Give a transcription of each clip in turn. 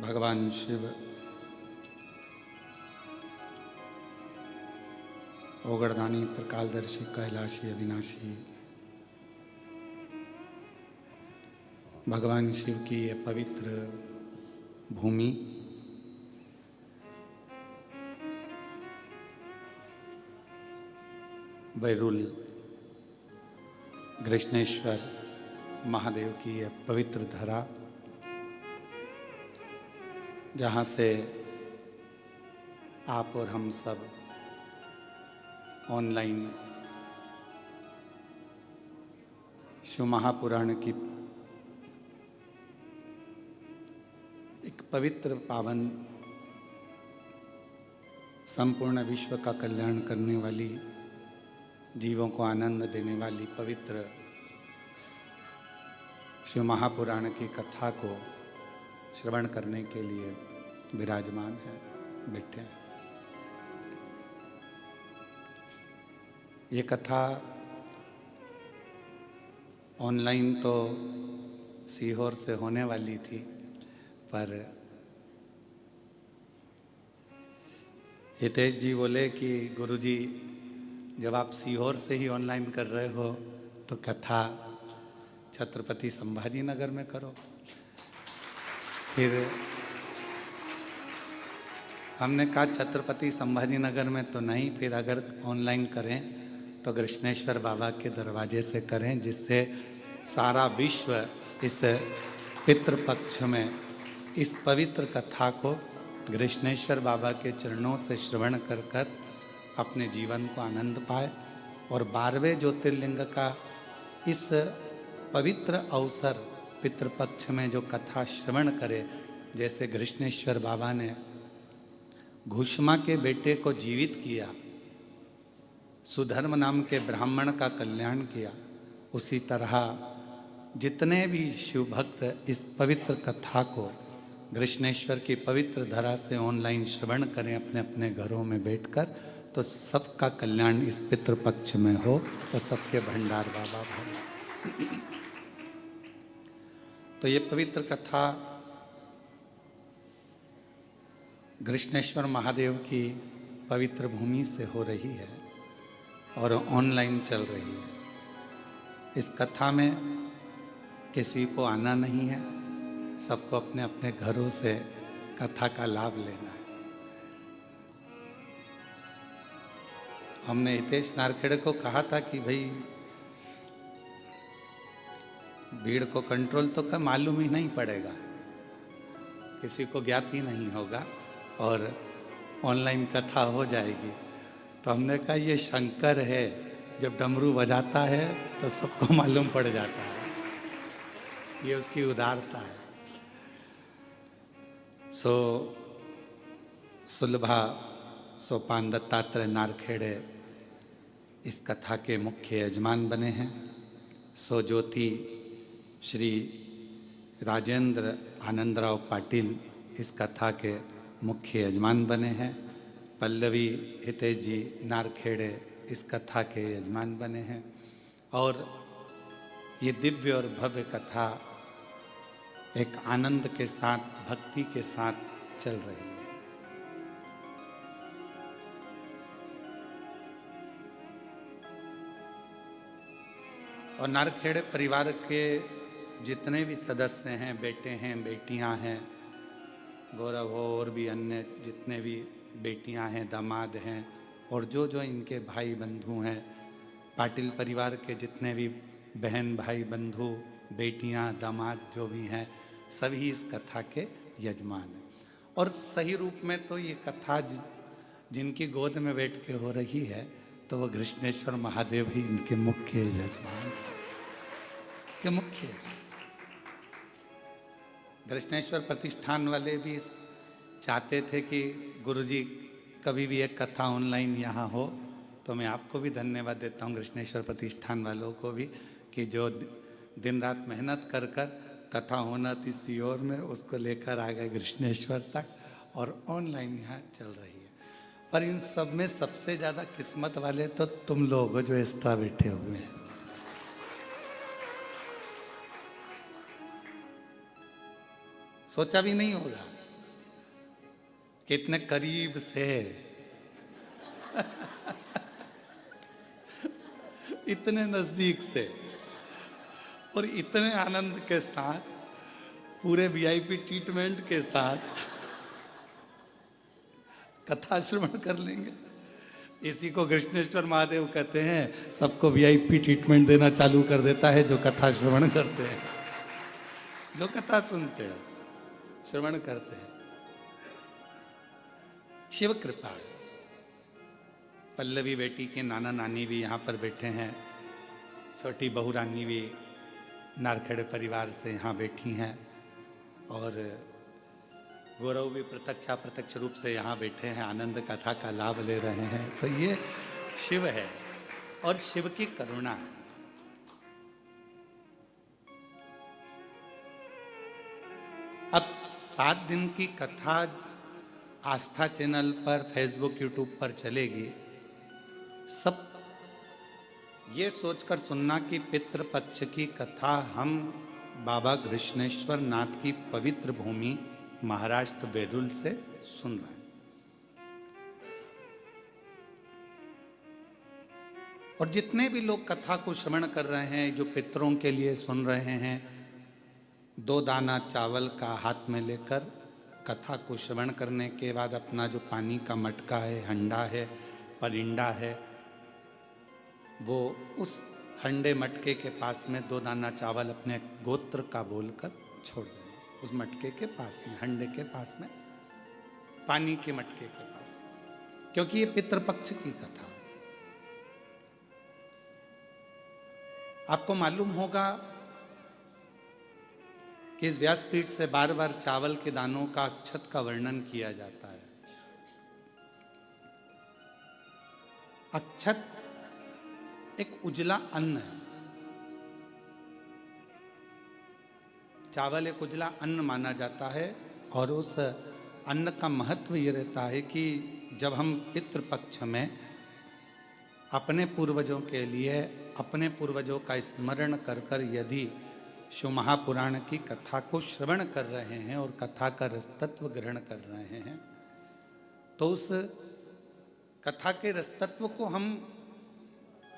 भगवान शिव ओगरदानी त्रिकालदर्शी कैलाशी अविनाशी भगवान शिव की ये पवित्र भूमि बैरुल कृष्णेश्वर महादेव की यह पवित्र धरा, जहाँ से आप और हम सब ऑनलाइन शिव महापुराण की एक पवित्र पावन संपूर्ण विश्व का कल्याण करने वाली, जीवों को आनंद देने वाली पवित्र शिव महापुराण की कथा को श्रवण करने के लिए विराजमान है, बैठे हैं। ये कथा ऑनलाइन तो सीहोर से होने वाली थी, पर हितेश जी बोले कि गुरुजी जब आप सीहोर से ही ऑनलाइन कर रहे हो तो कथा छत्रपति संभाजी नगर में करो। फिर हमने कहा छत्रपति संभाजी नगर में तो नहीं, फिर अगर ऑनलाइन करें तो कृष्णेश्वर बाबा के दरवाजे से करें, जिससे सारा विश्व इस पितृपक्ष में इस पवित्र कथा को कृष्णेश्वर बाबा के चरणों से श्रवण कर कर अपने जीवन को आनंद पाए और 12वें ज्योतिर्लिंग का इस पवित्र अवसर पितृपक्ष में जो कथा श्रवण करे, जैसे कृष्णेश्वर बाबा ने घुष्मा के बेटे को जीवित किया, सुधर्म नाम के ब्राह्मण का कल्याण किया, उसी तरह जितने भी शिव भक्त इस पवित्र कथा को कृष्णेश्वर की पवित्र धरा से ऑनलाइन श्रवण करें अपने अपने घरों में बैठकर, तो सबका कल्याण इस पितृपक्ष में हो और सबके भंडार बाबा भरे। तो ये पवित्र कथा कृष्णेश्वर महादेव की पवित्र भूमि से हो रही है और ऑनलाइन चल रही है। इस कथा में किसी को आना नहीं है, सबको अपने अपने घरों से कथा का लाभ लेना है। हमने हितेश नारखेड़े को कहा था कि भाई भीड़ को कंट्रोल तो का मालूम ही नहीं पड़ेगा, किसी को ज्ञात ही नहीं होगा और ऑनलाइन कथा हो जाएगी। तो हमने कहा ये शंकर है, जब डमरू बजाता है तो सबको मालूम पड़ जाता है, ये उसकी उदारता है। सो सुलभा सोपान दत्तात्रेय नारखेड़े इस कथा के मुख्य यजमान बने हैं। सो ज्योति श्री राजेंद्र आनंदराव पाटिल इस कथा के मुख्य यजमान बने हैं। पल्लवी हितेश जी नारखेड़े इस कथा के यजमान बने हैं। और ये दिव्य और भव्य कथा एक आनंद के साथ, भक्ति के साथ चल रही है। और नारखेड़े परिवार के जितने भी सदस्य हैं, बेटे हैं, बेटियां हैं, गौरव हो और भी अन्य जितने भी बेटियां हैं, दामाद हैं, और जो जो इनके भाई बंधु हैं, पाटिल परिवार के जितने भी बहन भाई बंधु, बेटियां, दामाद जो भी हैं, सभी इस कथा के यजमान हैं। और सही रूप में तो ये कथा जिनकी गोद में बैठ के हो रही है, तो वो कृष्णेश्वर महादेव ही इनके मुख्य यजमान हैं, इसके मुख्य यजमान। कृष्णेश्वर प्रतिष्ठान वाले भी चाहते थे कि गुरुजी कभी भी एक कथा ऑनलाइन यहाँ हो, तो मैं आपको भी धन्यवाद देता हूँ, कृष्णेश्वर प्रतिष्ठान वालों को भी, कि जो दिन रात मेहनत कर कर कथा होना थी सीहोर में, उसको लेकर आ गए कृष्णेश्वर तक और ऑनलाइन यहाँ चल रही है। पर इन सब में सबसे ज़्यादा किस्मत वाले तो तुम लोग हो जो एक्स्ट्रा बैठे हुए हैं। सोचा भी नहीं होगा कितने करीब से इतने नजदीक से और इतने आनंद के साथ, पूरे वीआईपी ट्रीटमेंट के साथ कथा श्रवण कर लेंगे। इसी को कृष्णेश्वर महादेव कहते हैं, सबको वीआईपी ट्रीटमेंट देना चालू कर देता है जो कथा श्रवण करते हैं, जो कथा सुनते हैं, श्रवण करते हैं। शिव कृपा। पल्लवी बेटी के नाना नानी भी यहाँ पर बैठे हैं, छोटी बहू रानी भी नारखेड़े परिवार से यहाँ बैठी हैं, और गौरव भी प्रत्यक्ष रूप से यहाँ बैठे हैं, आनंद कथा का लाभ ले रहे हैं। तो ये शिव है और शिव की करुणा है। अब 7 दिन की कथा आस्था चैनल पर, फेसबुक, यूट्यूब पर चलेगी। सब ये सोचकर सुनना कि पितृपक्ष की कथा हम बाबा कृष्णेश्वर नाथ की पवित्र भूमि महाराष्ट्र बेरुल से सुन रहे हैं। और जितने भी लोग कथा को श्रवण कर रहे हैं, जो पितरों के लिए सुन रहे हैं, 2 दाना चावल का हाथ में लेकर कथा को श्रवण करने के बाद अपना जो पानी का मटका है, हंडा है, परिंडा है, वो उस हंडे मटके के पास में 2 दाना चावल अपने गोत्र का बोलकर छोड़ देना। उस मटके के पास में, हंडे के पास में, पानी के मटके के पास में, क्योंकि ये पितृपक्ष की कथा। आपको मालूम होगा कि इस व्यासपीठ से बार बार चावल के दानों का, अक्षत का वर्णन किया जाता है। अक्षत एक उजला अन्न है। चावल एक उजला अन्न माना जाता है, और उस अन्न का महत्व ये रहता है कि जब हम पितृपक्ष में अपने पूर्वजों के लिए, अपने पूर्वजों का स्मरण कर कर यदि शिव महापुराण की कथा को श्रवण कर रहे हैं और कथा का रसतत्व ग्रहण कर रहे हैं, तो उस कथा के रसतत्व को हम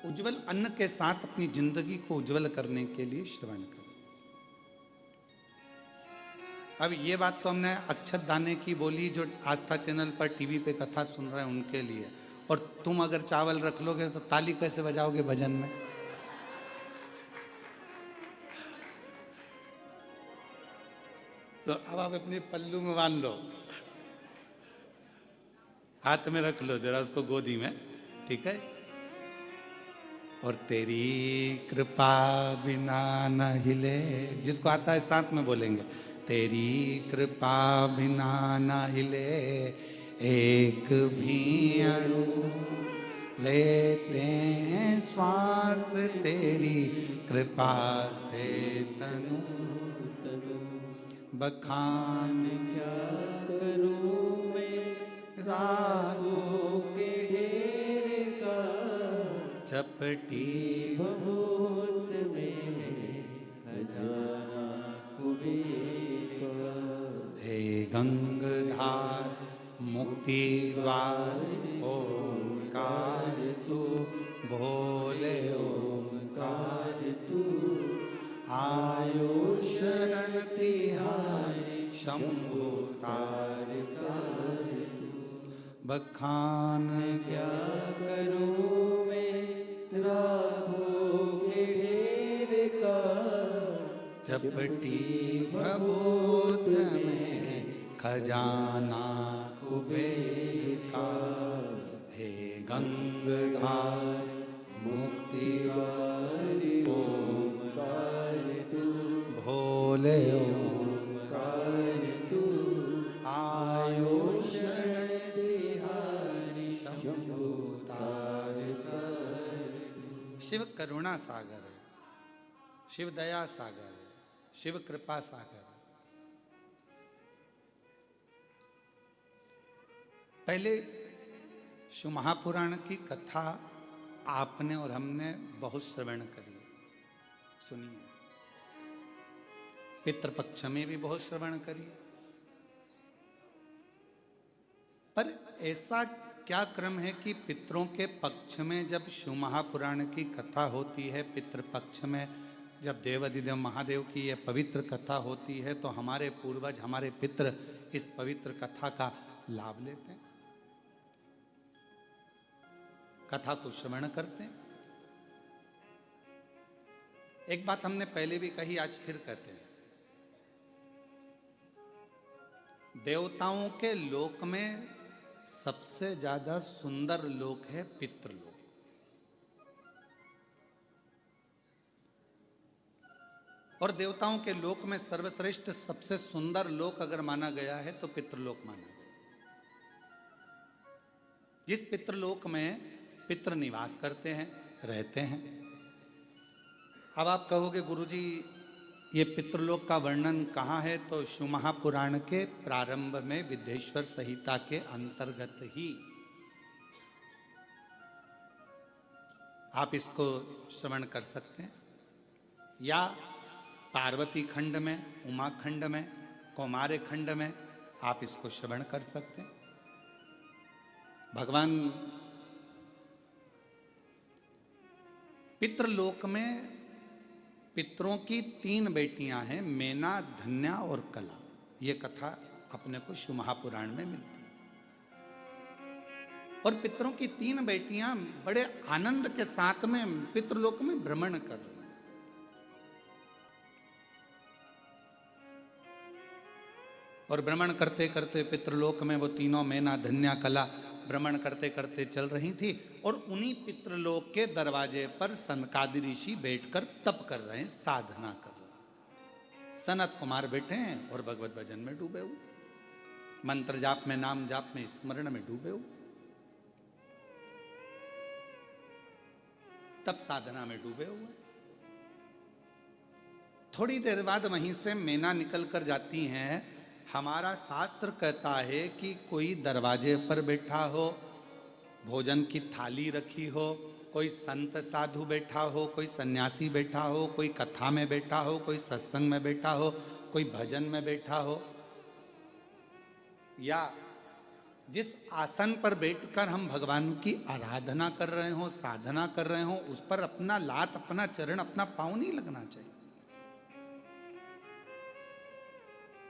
उज्जवल अन्न के साथ अपनी जिंदगी को उज्जवल करने के लिए श्रवण करें। अब ये बात तो हमने अक्षत दाने की बोली, जो आस्था चैनल पर टीवी पे कथा सुन रहे हैं उनके लिए। और तुम अगर चावल रख लोगे तो ताली कैसे बजाओगे भजन में? तो अब आप अपने पल्लू में बांध लो, हाथ में रख लो जरा उसको, गोदी में, ठीक है। और तेरी कृपा बिना न हिले, जिसको आता है साथ में बोलेंगे, तेरी कृपा बिना न हिले एक भी अणु, लेते हैं श्वास तेरी कृपा से तनु, बखान क्या करूं मैं रागों के ढेर का, चपटी भभूत में खजाना कुबेर का। हे गंगाधार मुक्ति द्वार ओंकार तू, भोले ओंकार तू, आयो शरण तिहारी शंभु तार तार तू, बखान क्या करूं मैं रागों के ढेर का, चपटी भभूत में खजाना कुबेर का। हे गंगाधार मुक्ति वारी ओंकार तू, भोले ओंकार तू, आयो शरण तिहारी शंभु तार तार तू। शिव करुणा सागर है, शिव दया सागर है, शिव कृपा सागर है। पहले शिव महापुराण की कथा आपने और हमने बहुत श्रवण करी, सुनिए। पितृपक्ष में भी बहुत श्रवण करी, पर ऐसा क्या क्रम है कि पितरों के पक्ष में जब शिव महापुराण की कथा होती है, पितृपक्ष में जब देवाधिदेव महादेव की यह पवित्र कथा होती है, तो हमारे पूर्वज, हमारे पितृ इस पवित्र कथा का लाभ लेते हैं, कथा को श्रवण करते हैं। एक बात हमने पहले भी कही, आज फिर कहते हैं, देवताओं के लोक में सबसे ज्यादा सुंदर लोक है पितृलोक। और देवताओं के लोक में सर्वश्रेष्ठ सबसे सुंदर लोक अगर माना गया है तो पितृलोक माना गया। जिस पितृलोक में पितृ निवास करते हैं, रहते हैं। अब आप कहोगे गुरुजी ये पितृलोक का वर्णन कहाँ है? तो शिव महापुराण के प्रारंभ में विद्येश्वर संहिता के अंतर्गत ही आप इसको श्रवण कर सकते हैं, या पार्वती खंड में, उमा खंड में, कौमार्य खंड में आप इसको श्रवण कर सकते हैं। भगवान पितृलोक में पितरों की 3 बेटियां हैं, मेना, धन्या और कला। ये कथा अपने को शिव महापुराण में मिलती है। और पितरों की 3 बेटियां बड़े आनंद के साथ में पितृलोक में भ्रमण कर रही। और भ्रमण करते करते पितृलोक में वो तीनों, मेना, धन्या, कला, भ्रमण करते करते चल रही थी। और उन्हीं पितृलोक के दरवाजे पर सनकादि ऋषि बैठकर तप कर रहे हैं, साधना कर रहे हैं। सनत कुमार बैठे हैं और भगवत भजन में डूबे हुए, मंत्र जाप में, नाम जाप में, स्मरण में डूबे हुए, तप साधना में डूबे हुए। थोड़ी देर बाद वहीं से मेना निकल कर जाती हैं। हमारा शास्त्र कहता है कि कोई दरवाजे पर बैठा हो, भोजन की थाली रखी हो, कोई संत साधु बैठा हो, कोई सन्यासी बैठा हो, कोई कथा में बैठा हो, कोई सत्संग में बैठा हो, कोई भजन में बैठा हो, या जिस आसन पर बैठकर हम भगवान की आराधना कर रहे हो, साधना कर रहे हो, उस पर अपना लात, अपना चरण, अपना पांव नहीं लगना चाहिए।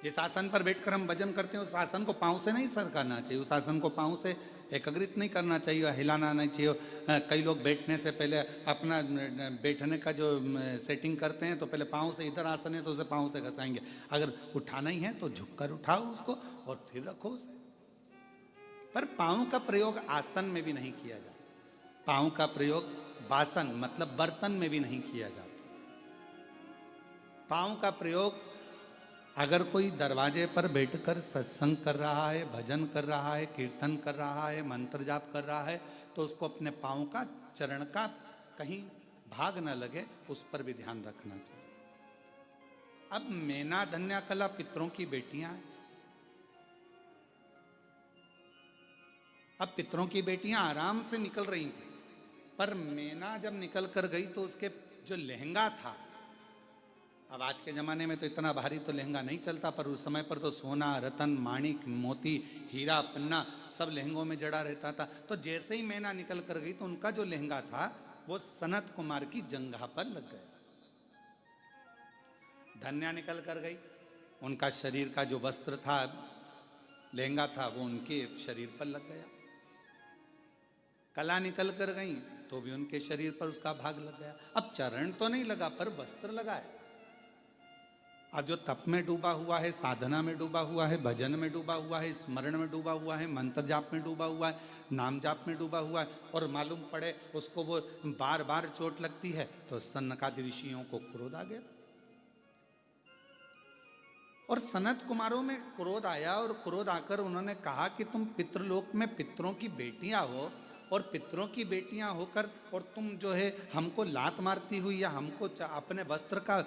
जिस आसन पर बैठकर हम भजन करते हैं उस आसन को पांव से नहीं सरकाना चाहिए, उस आसन को पांव से एकाग्रित नहीं करना चाहिए, हिलाना नहीं चाहिए। कई लोग बैठने से पहले अपना बैठने का जो सेटिंग करते हैं तो पहले पांव से, इधर आसन है तो उसे पांव से घसाएंगे। अगर उठाना ही है तो झुककर उठाओ उसको और फिर रखो उसे। पर पांव का प्रयोग आसन में भी नहीं किया जाता, पांव का प्रयोग बासन मतलब बर्तन में भी नहीं किया जाता। पांव का प्रयोग अगर कोई दरवाजे पर बैठकर सत्संग कर रहा है, भजन कर रहा है, कीर्तन कर रहा है, मंत्र जाप कर रहा है, तो उसको अपने पांव का, चरण का कहीं भाग न लगे, उस पर भी ध्यान रखना चाहिए। अब मेना, धन्या, कला पितरों की बेटियां हैं। अब पितरों की बेटियां आराम से निकल रही थी, पर मेना जब निकल कर गई तो उसके जो लहंगा था, अब आज के ज़माने में तो इतना भारी तो लहंगा नहीं चलता, पर उस समय पर तो सोना, रतन, माणिक, मोती, हीरा, पन्ना सब लहंगों में जड़ा रहता था। तो जैसे ही मैना निकल कर गई तो उनका जो लहंगा था वो सनत कुमार की जंघा पर लग गया। धन्या निकल कर गई, उनका शरीर का जो वस्त्र था, लहंगा था, वो उनके शरीर पर लग गया। कला निकल कर गई तो भी उनके शरीर पर उसका भाग लग गया। अब चरण तो नहीं लगा पर वस्त्र लगा है। अब जो तप में डूबा हुआ है, साधना में डूबा हुआ है, भजन में डूबा हुआ है, स्मरण में डूबा हुआ है, मंत्र जाप में डूबा हुआ है, नाम जाप में डूबा हुआ है, और मालूम पड़े उसको वो बार बार चोट लगती है, तो सनकादि ऋषियों को क्रोध आ गया। और सनत कुमारों में क्रोध आया, और क्रोध आकर उन्होंने कहा कि तुम पितृलोक में पितरों की बेटियां हो, और पितरों की बेटियां होकर और तुम जो है हमको लात मारती हुई या हमको अपने वस्त्र का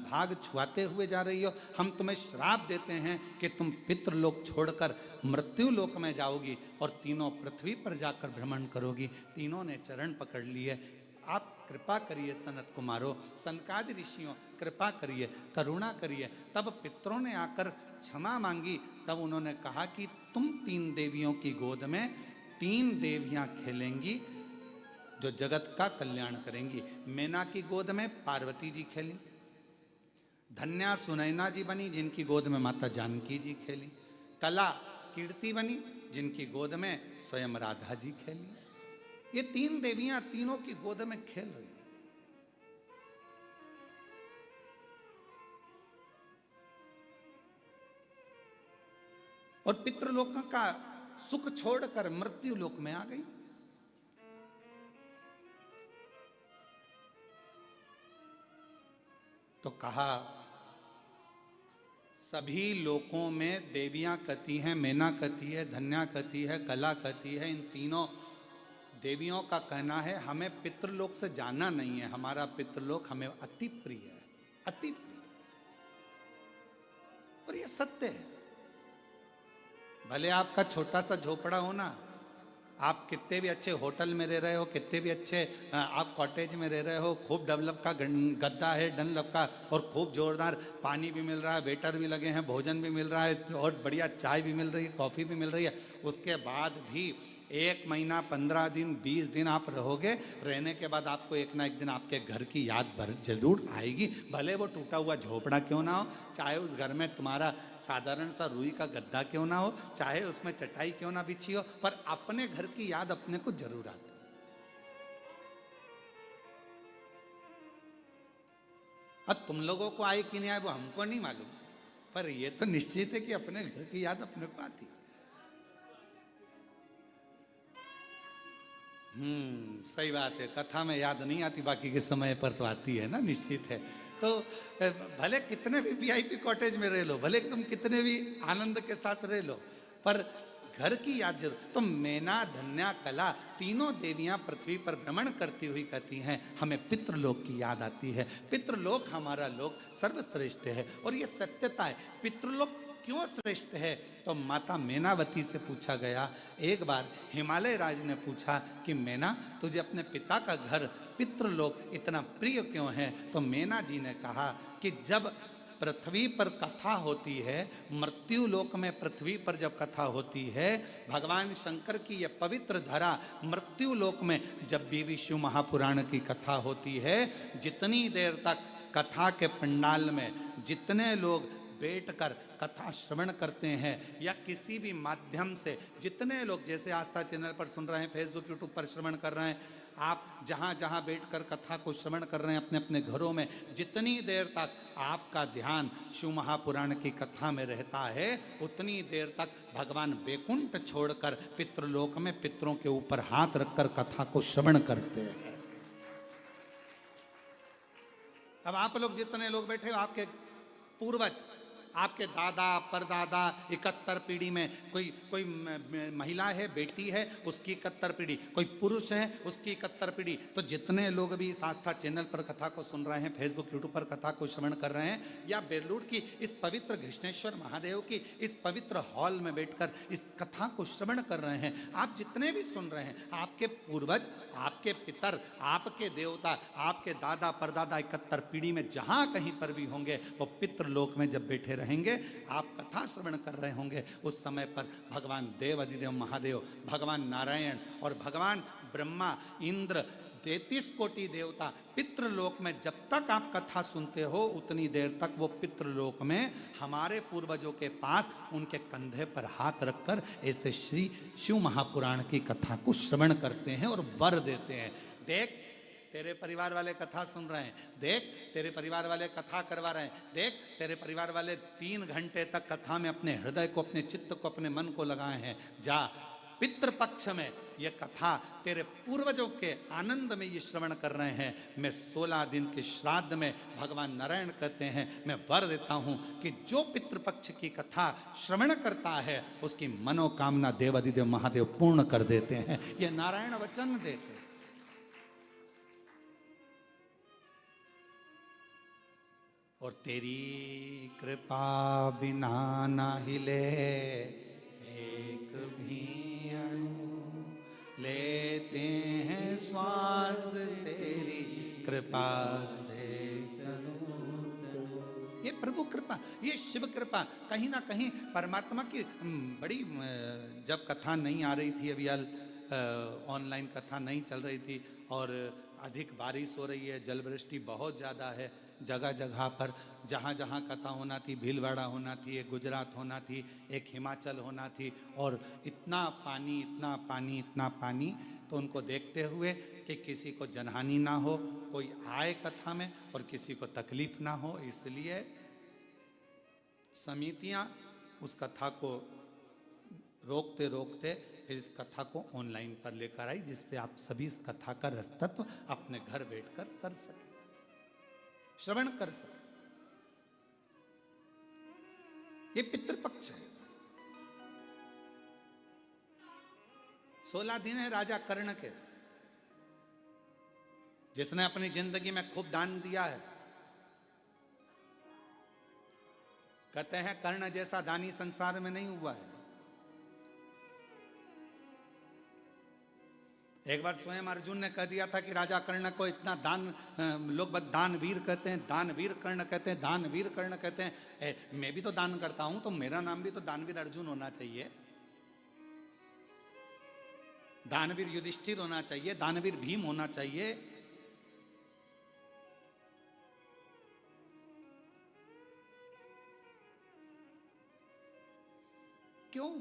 भाग छुआते हुए जा रही हो। हम तुम्हें श्राप देते हैं कि तुम पितृलोक छोड़कर मृत्यु लोक में जाओगी और तीनों पृथ्वी पर जाकर भ्रमण करोगी। तीनों ने चरण पकड़ लिए। आप कृपा करिए सनत कुमारों, सनकादि ऋषियों, कृपा करिए, करुणा करिए। तब पितरों ने आकर क्षमा मांगी। तब उन्होंने कहा कि तुम 3 देवियों की गोद में 3 देवियां खेलेंगी जो जगत का कल्याण करेंगी। मैना की गोद में पार्वती जी खेली, धन्या सुनैना जी बनी जिनकी गोद में माता जानकी जी खेली, कला कीर्ति बनी जिनकी गोद में स्वयं राधा जी खेली। ये 3 देवियां तीनों की गोद में खेल रही। और पितृलोक का सुख छोड़कर मृत्यु लोक में आ गई। तो कहा सभी लोकों में देवियां कती हैं, मैना कती है, धन्या कती है, कला कती है। इन तीनों देवियों का कहना है हमें पितृलोक से जाना नहीं है, हमारा पितृलोक हमें अति प्रिय है, अति प्रिय। और ये सत्य है। भले आपका छोटा सा झोपड़ा हो ना, आप कितने भी अच्छे होटल में रह रहे हो, कितने भी अच्छे आप कॉटेज में रह रहे हो, खूब डेवलप का गद्दा है डनलप का, और खूब जोरदार पानी भी मिल रहा है, वेटर भी लगे हैं, भोजन भी मिल रहा है, और बढ़िया चाय भी मिल रही है, कॉफ़ी भी मिल रही है। उसके बाद भी 1 महीना 15 दिन 20 दिन आप रहोगे, रहने के बाद आपको एक ना एक दिन आपके घर की याद जरूर आएगी। भले वो टूटा हुआ झोपड़ा क्यों ना हो, चाहे उस घर में तुम्हारा साधारण सा रुई का गद्दा क्यों ना हो, चाहे उसमें चटाई क्यों ना बिछी हो, पर अपने घर की याद अपने को जरूर आती। अब तुम लोगों को आए कि नहीं आए वो हमको नहीं मालूम, पर ये तो निश्चित है कि अपने घर की याद अपने को आती। सही बात है। कथा में याद नहीं आती, बाकी के समय पर तो आती है ना, निश्चित है। तो भले कितने भी वीआईपी कॉटेज में रह लो, भले तुम कितने भी आनंद के साथ रह लो, पर घर की याद जरूर। तो मैना धन्या कला तीनों देवियां पृथ्वी पर भ्रमण करती हुई कहती हैं हमें पितृलोक की याद आती है। पितृलोक हमारा लोक सर्वश्रेष्ठ है। और ये सत्यता है। पितृलोक क्यों श्रेष्ठ है? तो माता मैनावती से पूछा गया। एक बार हिमालय राज ने पूछा कि मैना तुझे अपने पिता का घर पितृलोक इतना प्रिय क्यों है? तो मैना जी ने कहा कि जब पृथ्वी पर कथा होती है, मृत्यु लोक में पृथ्वी पर जब कथा होती है, भगवान शंकर की यह पवित्र धरा मृत्यु लोक में जब भी विष्णु महापुराण की कथा होती है, जितनी देर तक कथा के पंडाल में जितने लोग बैठकर कथा श्रवण करते हैं या किसी भी माध्यम से जितने लोग, जैसे आस्था चैनल पर सुन रहे हैं, फेसबुक यूट्यूब पर श्रवण कर रहे हैं, आप जहाँ जहाँ बैठकर कथा को श्रवण कर रहे हैं अपने अपने घरों में, जितनी देर तक आपका ध्यान शिव महापुराण की कथा में रहता है, उतनी देर तक भगवान बैकुंठ छोड़कर पितृलोक में पितरों के ऊपर हाथ रखकर कथा को श्रवण करते हैं। अब आप लोग जितने लोग बैठे हो, आपके पूर्वज, आपके दादा परदादा 71 पीढ़ी में, कोई महिला है, बेटी है, उसकी 71 पीढ़ी, कोई पुरुष है, उसकी 71 पीढ़ी। तो जितने लोग भी इस आस्था चैनल पर कथा को सुन रहे हैं, फेसबुक यूट्यूब पर कथा को श्रवण कर रहे हैं, या बेलूर की इस पवित्र घृष्णेश्वर महादेव की इस पवित्र हॉल में बैठकर इस कथा को श्रवण कर रहे हैं, आप जितने भी सुन रहे हैं, आपके पूर्वज, आपके पितर, आपके देवता, आपके दादा परदादा 71 पीढ़ी में जहाँ कहीं पर भी होंगे, वो पितृलोक में जब बैठे रहेंगे, आप कथा श्रवण कर रहे होंगे, उस समय पर भगवान देव अधिदेव महादेव, भगवान नारायण और भगवान ब्रह्मा, इंद्र, 33 कोटि देवता पितृलोक में जब तक आप कथा सुनते हो, उतनी देर तक वो पितृलोक में हमारे पूर्वजों के पास उनके कंधे पर हाथ रखकर ऐसे श्री शिव महापुराण की कथा को श्रवण करते हैं और वर देते हैं। देख तेरे परिवार वाले कथा सुन रहे हैं, देख तेरे परिवार वाले कथा करवा रहे हैं, देख तेरे परिवार वाले 3 घंटे तक कथा में अपने हृदय को, अपने चित्त को, अपने मन को लगाए हैं। जा पितृपक्ष में ये कथा तेरे पूर्वजों के आनंद में ये श्रवण कर रहे हैं। मैं 16 दिन के श्राद्ध में भगवान नारायण कहते हैं, मैं वर देता हूं कि जो पितृपक्ष की कथा श्रवण करता है उसकी मनोकामना देव अधिदेव महादेव पूर्ण कर देते हैं। ये नारायण वचन देते हैं। और तेरी कृपा बिना ना हिले एक भी अणु, लेते हैं श्वास तेरी कृपा से तनु तनु। ये प्रभु कृपा, ये शिव कृपा। कहीं ना कहीं परमात्मा की बड़ी, जब कथा नहीं आ रही थी अभी, ऑनलाइन कथा नहीं चल रही थी और अधिक बारिश हो रही है, जल वृष्टि बहुत ज़्यादा है जगह जगह पर, जहाँ जहाँ कथा होना थी, भीलवाड़ा होना थी, एक गुजरात होना थी, एक हिमाचल होना थी, और इतना पानी, इतना पानी, इतना पानी। तो उनको देखते हुए कि किसी को जनहानि ना हो, कोई आए कथा में और किसी को तकलीफ ना हो, इसलिए समितियां उस कथा को रोकते रोकते फिर इस कथा को ऑनलाइन पर लेकर आई, जिससे आप सभी इस कथा का रसतत्व अपने घर बैठकर कर सके, श्रवण कर सके। ये पितृपक्ष है। 16 दिन है राजा कर्ण के, जिसने अपनी जिंदगी में खूब दान दिया है। कहते हैं कर्ण जैसा दानी संसार में नहीं हुआ है। एक बार स्वयं अर्जुन ने कह दिया था कि राजा कर्ण को इतना दान, लोग बस दानवीर कहते हैं, दानवीर कर्ण कहते हैं, दानवीर कर्ण कहते हैं। मैं भी तो दान करता हूं, तो मेरा नाम भी तो दानवीर अर्जुन होना चाहिए, दानवीर युधिष्ठिर होना चाहिए, दानवीर भीम होना चाहिए। क्यों?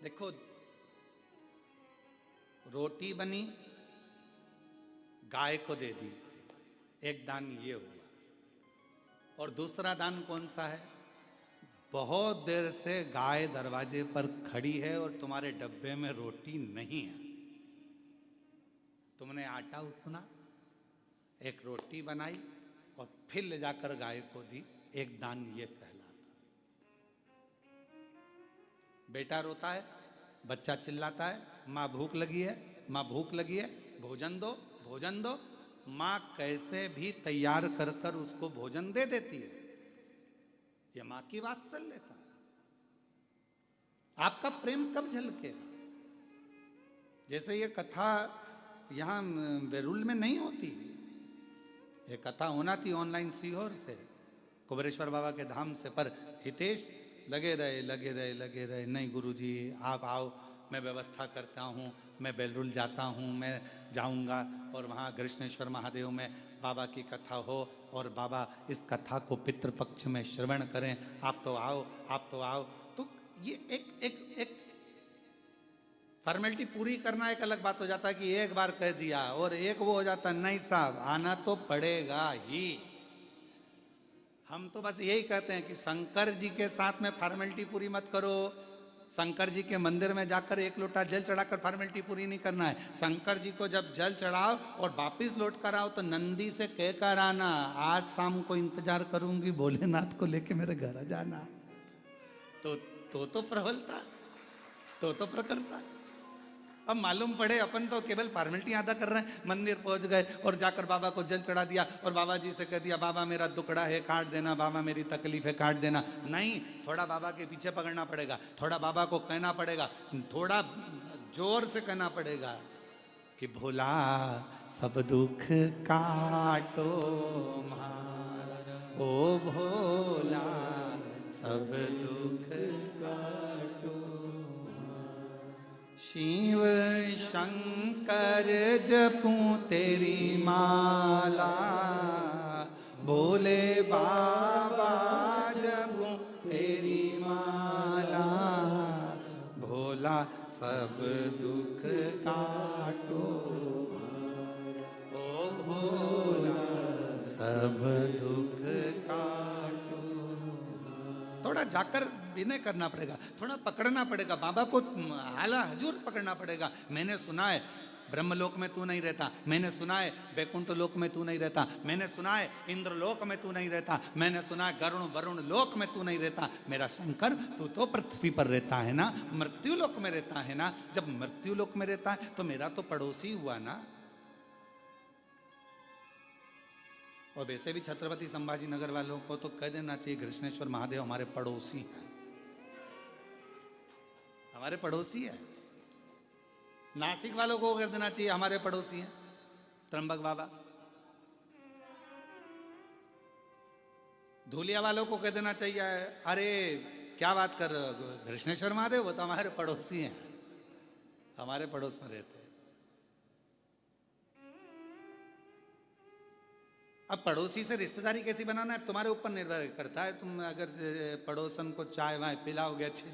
देखो, रोटी बनी, गाय को दे दी, एक दान ये हुआ। और दूसरा दान कौन सा है? बहुत देर से गाय दरवाजे पर खड़ी है और तुम्हारे डब्बे में रोटी नहीं है, तुमने आटा उसना, एक रोटी बनाई और फिर ले जाकर गाय को दी, एक दान ये कहलाता। बेटा रोता है, बच्चा चिल्लाता है, माँ भूख लगी है, माँ भूख लगी है, भोजन दो, भोजन दो। माँ कैसे भी तैयार कर कर उसको भोजन दे देती है। ये माँ की वात्सल्यता। आपका प्रेम कब झलकेगा? जैसे ये कथा यहाँ वेरुल में नहीं होती, ये कथा होना थी ऑनलाइन सीहोर से, कुबेरेश्वर बाबा के धाम से, पर हितेश लगे रहे लगे रहे लगे रहे, नहीं गुरुजी आप आओ, मैं व्यवस्था करता हूँ, मैं बेलरुल जाता हूँ, मैं जाऊँगा और वहाँ कृष्णेश्वर महादेव में बाबा की कथा हो और बाबा इस कथा को पितृपक्ष में श्रवण करें, आप तो आओ, आप तो आओ। तो ये एक फॉर्मेलिटी पूरी करना एक अलग बात हो जाता है कि एक बार कह दिया, और एक वो हो जाता नहीं साहब, आना तो पड़ेगा ही। हम तो बस यही कहते हैं कि शंकर जी के साथ में फॉर्मेलिटी पूरी मत करो। शंकर जी के मंदिर में जाकर एक लोटा जल चढ़ाकर फॉर्मेलिटी पूरी नहीं करना है। शंकर जी को जब जल चढ़ाओ और वापिस लौट कर आओ तो नंदी से कहकर आना, आज शाम को इंतजार करूंगी भोलेनाथ को लेके मेरे घर आ जाना। तो प्रबलता, तो प्रकटता। अब मालूम पड़े अपन तो केवल फॉर्मेलिटी अदा कर रहे हैं, मंदिर पहुंच गए और जाकर बाबा को जल चढ़ा दिया और बाबा जी से कह दिया बाबा मेरा दुखड़ा है काट देना, बाबा मेरी तकलीफ है काट देना। नहीं, थोड़ा बाबा के पीछे पकड़ना पड़ेगा, थोड़ा बाबा को कहना पड़ेगा, थोड़ा जोर से कहना पड़ेगा कि भोला सब दुख काटो मारा, ओ भोला सब दुख काटो। शिव शंकर जपूं तेरी माला, भोले बाबा जपूं तेरी माला, भोला सब दुख काटो, ओ भोला सब दुख काटो। थोड़ा जाकर विनय करना पड़ेगा, थोड़ा पकड़ना पड़ेगा, बाबा को हाला हजूर पकड़ना पड़ेगा। मैंने सुना है ब्रह्मलोक में तू नहीं रहता, मैंने सुना है वैकुंठ लोक में तू नहीं रहता, मैंने सुना है इंद्रलोक में तू नहीं रहता, मैंने सुना है गरुण वरुण लोक में तू नहीं रहता। मेरा शंकर तू तो पृथ्वी पर रहता है ना, मृत्यु लोक में रहता है ना। जब मृत्यु लोक में रहता है तो मेरा तो पड़ोसी हुआ ना। और वैसे भी छत्रपति संभाजी नगर वालों को तो कह देना चाहिए कृष्णेश्वर महादेव हमारे पड़ोसी हैं, हमारे पड़ोसी है। नासिक वालों को कर देना चाहिए, हमारे पड़ोसी हैं त्र्यंबक बाबा। धूलिया वालों को कह देना चाहिए, अरे क्या बात कर रहे हो, कृष्णेश्वर महादेव वो तो हमारे पड़ोसी हैं, हमारे पड़ोस में रहते हैं। अब पड़ोसी से रिश्तेदारी कैसी बनाना है तुम्हारे ऊपर निर्भर करता है। तुम अगर पड़ोसन को चाय वाय पिलाओगे अच्छी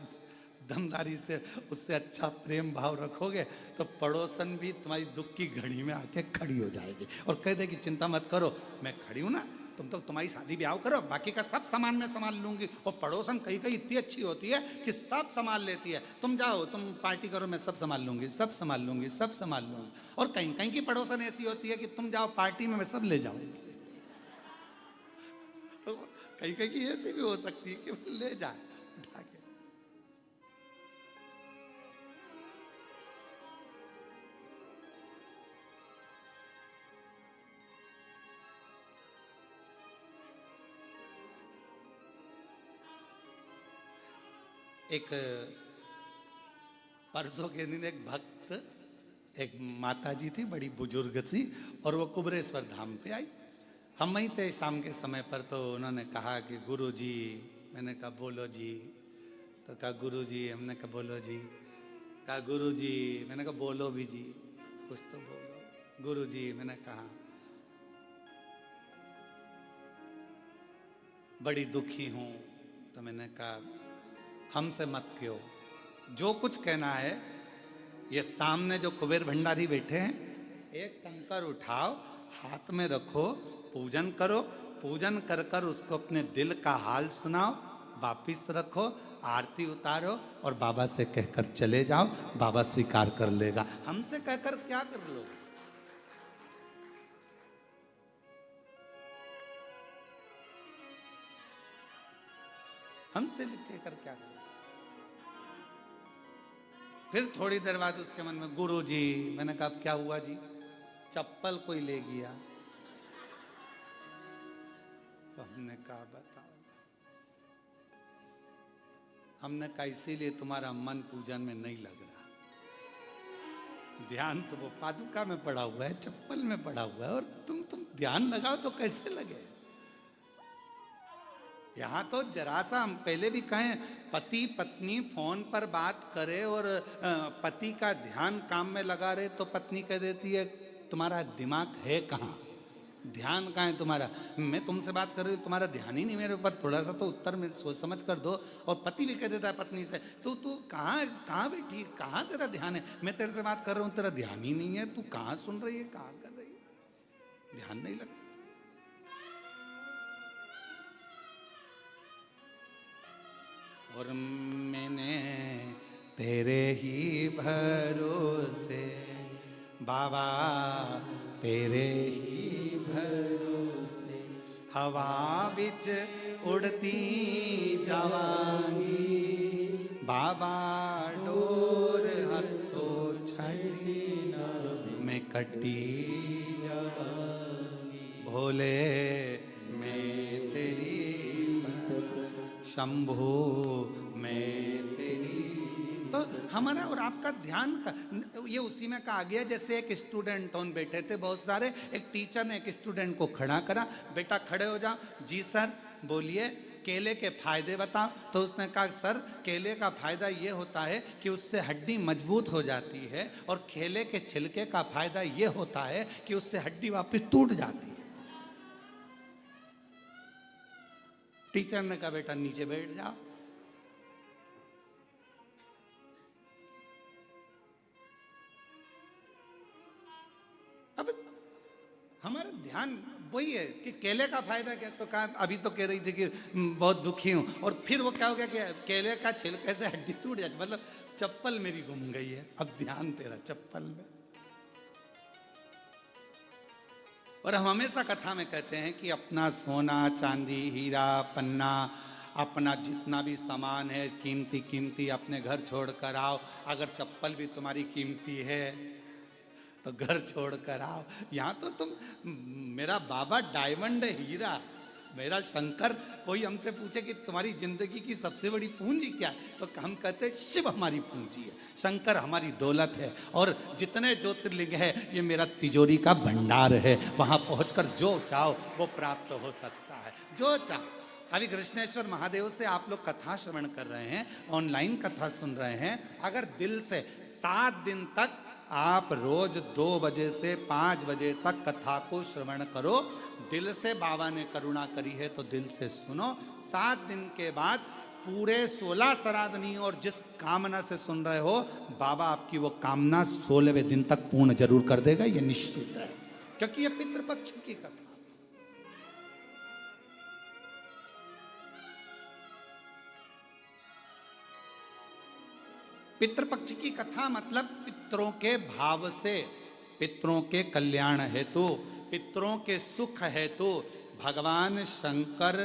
दमदारी से, उससे अच्छा प्रेम भाव रखोगे, तो पड़ोसन भी तुम्हारी दुख की घड़ी में आके खड़ी हो जाएगी और कह देगी चिंता मत करो, मैं खड़ी हूं ना, तुम तो तुम्हारी शादी ब्याह करो, बाकी का सब सामान मैं संभाल लूंगी। और पड़ोसन कहीं कहीं इतनी अच्छी होती है कि सब संभाल लेती है, तुम जाओ तुम पार्टी करो, मैं सब संभाल लूंगी, सब संभाल लूंगी, सब संभाल लूंगी। और कहीं कहीं की पड़ोसन ऐसी होती है कि तुम जाओ पार्टी में, मैं सब ले जाऊंगी। तो कहीं कहीं की ऐसी भी हो सकती है कि ले जाए उठा के। एक परसों के दिन एक भक्त, एक माता जी थी बड़ी बुजुर्ग थी, और वो कुबरेश्वर धाम पे आई। हम वहीं थे शाम के समय पर, तो उन्होंने कहा कि गुरु जी, मैंने कहा बोलो जी, तो कहा गुरु जी, हमने कहा बोलो जी, कहा गुरु जी, मैंने कहा बोलो भी जी, कुछ तो बोलो। गुरु जी, मैंने कहा बड़ी दुखी हूं। तो मैंने कहा हमसे मत कहो, जो कुछ कहना है, ये सामने जो कुबेर भंडारी बैठे हैं, एक कंकर उठाओ, हाथ में रखो, पूजन करो, पूजन कर कर उसको अपने दिल का हाल सुनाओ, वापिस रखो, आरती उतारो और बाबा से कहकर चले जाओ, बाबा स्वीकार कर लेगा। हमसे कहकर क्या कर लो? हमसे कहकर क्या करो? फिर थोड़ी देर बाद उसके मन में गुरु जी, मैंने कहा क्या हुआ जी? चप्पल कोई ले गया। तो हमने कहा बताओ। हमने कहा इसीलिए तुम्हारा मन पूजन में नहीं लग रहा, ध्यान तो वो पादुका में पड़ा हुआ है, चप्पल में पड़ा हुआ है, और तुम ध्यान लगाओ तो कैसे लगे? यहाँ तो जरा सा, हम पहले भी कहें, पति पत्नी फोन पर बात करे और पति का ध्यान काम में लगा रहे, तो पत्नी कह देती है तुम्हारा दिमाग है कहाँ, ध्यान कहाँ है तुम्हारा? मैं तुमसे बात कर रही हूँ, तुम्हारा ध्यान ही नहीं मेरे ऊपर, थोड़ा सा तो उत्तर में सोच समझ कर दो। और पति भी कह देता है पत्नी से, तू कहाँ कहाँ बैठी, कहाँ तेरा ध्यान है? मैं तेरे से बात कर रहा हूँ, तेरा ध्यान ही नहीं है, तू कहाँ सुन रही है, कहाँ कर रही है, ध्यान नहीं लगता। और मैंने तेरे ही भरोसे बाबा, तेरे ही भरोसे हवा बिच उड़ती जावांगी, बाबा डोर हत्तो छड़ी मैं कटी जावांगी, भोले मैं तेरी शंभु मैं तेरी। तो हमारा और आपका ध्यान का ये उसी में कहा गया, जैसे एक स्टूडेंट ऑन बैठे थे बहुत सारे, एक टीचर ने एक स्टूडेंट को खड़ा करा, बेटा खड़े हो जाओ। जी सर, बोलिए केले के फायदे बताओ। तो उसने कहा सर, केले का फायदा ये होता है कि उससे हड्डी मजबूत हो जाती है, और केले के छिलके का फायदा ये होता है कि उससे हड्डी वापस टूट जाती है। टीचर ने कहा बेटा नीचे बैठ जाओ। अब हमारा ध्यान वही है कि केले का फायदा क्या, तो कहा अभी तो कह रही थी कि बहुत दुखी हूं, और फिर वो क्या हो गया कि केले का छिलके से हड्डी टूट जाती, मतलब चप्पल मेरी गुम गई है, अब ध्यान तेरा चप्पल में। और हम हमेशा कथा में कहते हैं कि अपना सोना चांदी हीरा पन्ना, अपना जितना भी सामान है कीमती कीमती, अपने घर छोड़ कर आओ। अगर चप्पल भी तुम्हारी कीमती है तो घर छोड़ कर आओ। यहाँ तो तुम, मेरा बाबा डायमंड हीरा, मेरा शंकर, कोई हमसे पूछे कि तुम्हारी जिंदगी की सबसे बड़ी पूंजी क्या है, तो हम कहते हैं शिव हमारी पूंजी है, शंकर हमारी दौलत है, और जितने ज्योतिर्लिंग है ये मेरा तिजोरी का भंडार है। वहां पहुंचकर जो चाहो वो प्राप्त हो सकता है, जो चाहो। अभी कृष्णेश्वर महादेव से आप लोग कथा श्रवण कर रहे हैं, ऑनलाइन कथा सुन रहे हैं। अगर दिल से 7 दिन तक आप रोज 2 बजे से 5 बजे तक कथा को श्रवण करो, दिल से बाबा ने करुणा करी है तो दिल से सुनो। 7 दिन के बाद पूरे 16 श्राद्धनी और जिस कामना से सुन रहे हो, बाबा आपकी वो कामना 16वें दिन तक पूर्ण जरूर कर देगा, ये निश्चित है, क्योंकि ये पितृपक्ष की कथा। पितृपक्ष की कथा मतलब पितरों के भाव से, पितरों के कल्याण हेतु, पितरों के सुख हेतु भगवान शंकर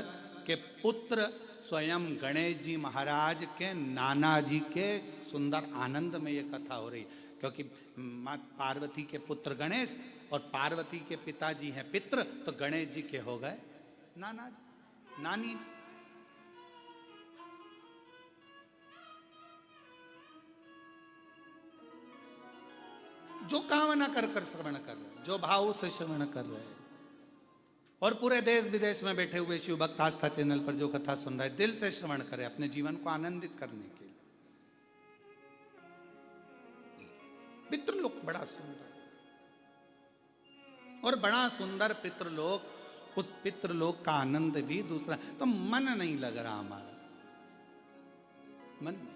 के पुत्र स्वयं गणेश जी महाराज के नाना जी के सुंदर आनंद में ये कथा हो रही, क्योंकि माँ पार्वती के पुत्र गणेश और पार्वती के पिताजी हैं पितृ, तो गणेश जी के हो गए नाना जी, नानी जी। जो कामना कर कर श्रवण कर रहे, जो भाव से श्रवण कर रहे हैं, और पूरे देश विदेश में बैठे हुए शिव भक्त आस्था चैनल पर जो कथा सुन रहे, दिल से श्रवण करें अपने जीवन को आनंदित करने के लिए। पितृलोक बड़ा सुंदर, और बड़ा सुंदर पितृलोक, उस पितृलोक का आनंद भी दूसरा। तो मन नहीं लग रहा हमारा, मन नहीं।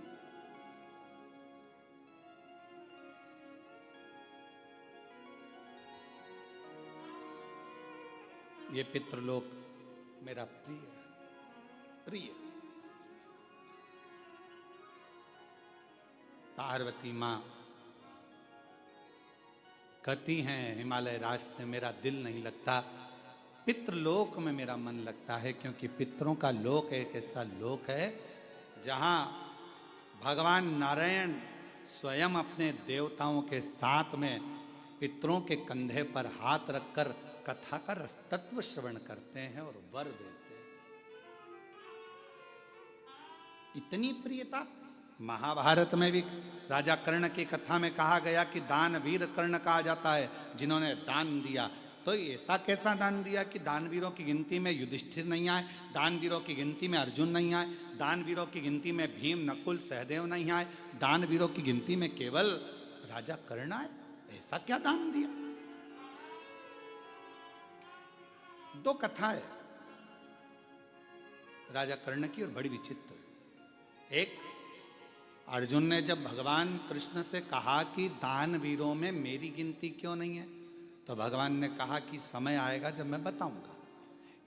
ये पितृलोक मेरा प्रिय प्रिय। पार्वती मां कहती हैं हिमालय राज से मेरा दिल नहीं लगता, पितृलोक में मेरा मन लगता है, क्योंकि पितरों का लोक एक ऐसा लोक है जहां भगवान नारायण स्वयं अपने देवताओं के साथ में पितरों के कंधे पर हाथ रखकर कथा का रसतत्व श्रवण करते हैं और वर देते हैं। इतनी प्रियता। महाभारत में भी राजा कर्ण की कथा में कहा गया कि दानवीर कर्ण कहा जाता है जिन्होंने दान दिया। तो ऐसा कैसा दान दिया कि दानवीरों की गिनती में युधिष्ठिर नहीं आए, दानवीरों की गिनती में अर्जुन नहीं आए, दानवीरों की गिनती में भीम नकुल सहदेव नहीं आए, दानवीरों की गिनती में केवल राजा कर्ण आए? ऐसा क्या दान दिया? 2 कथा है राजा कर्ण की, और बड़ी विचित्र। एक, अर्जुन ने जब भगवान कृष्ण से कहा कि दानवीरों में मेरी गिनती क्यों नहीं है, तो भगवान ने कहा कि समय आएगा जब मैं बताऊंगा।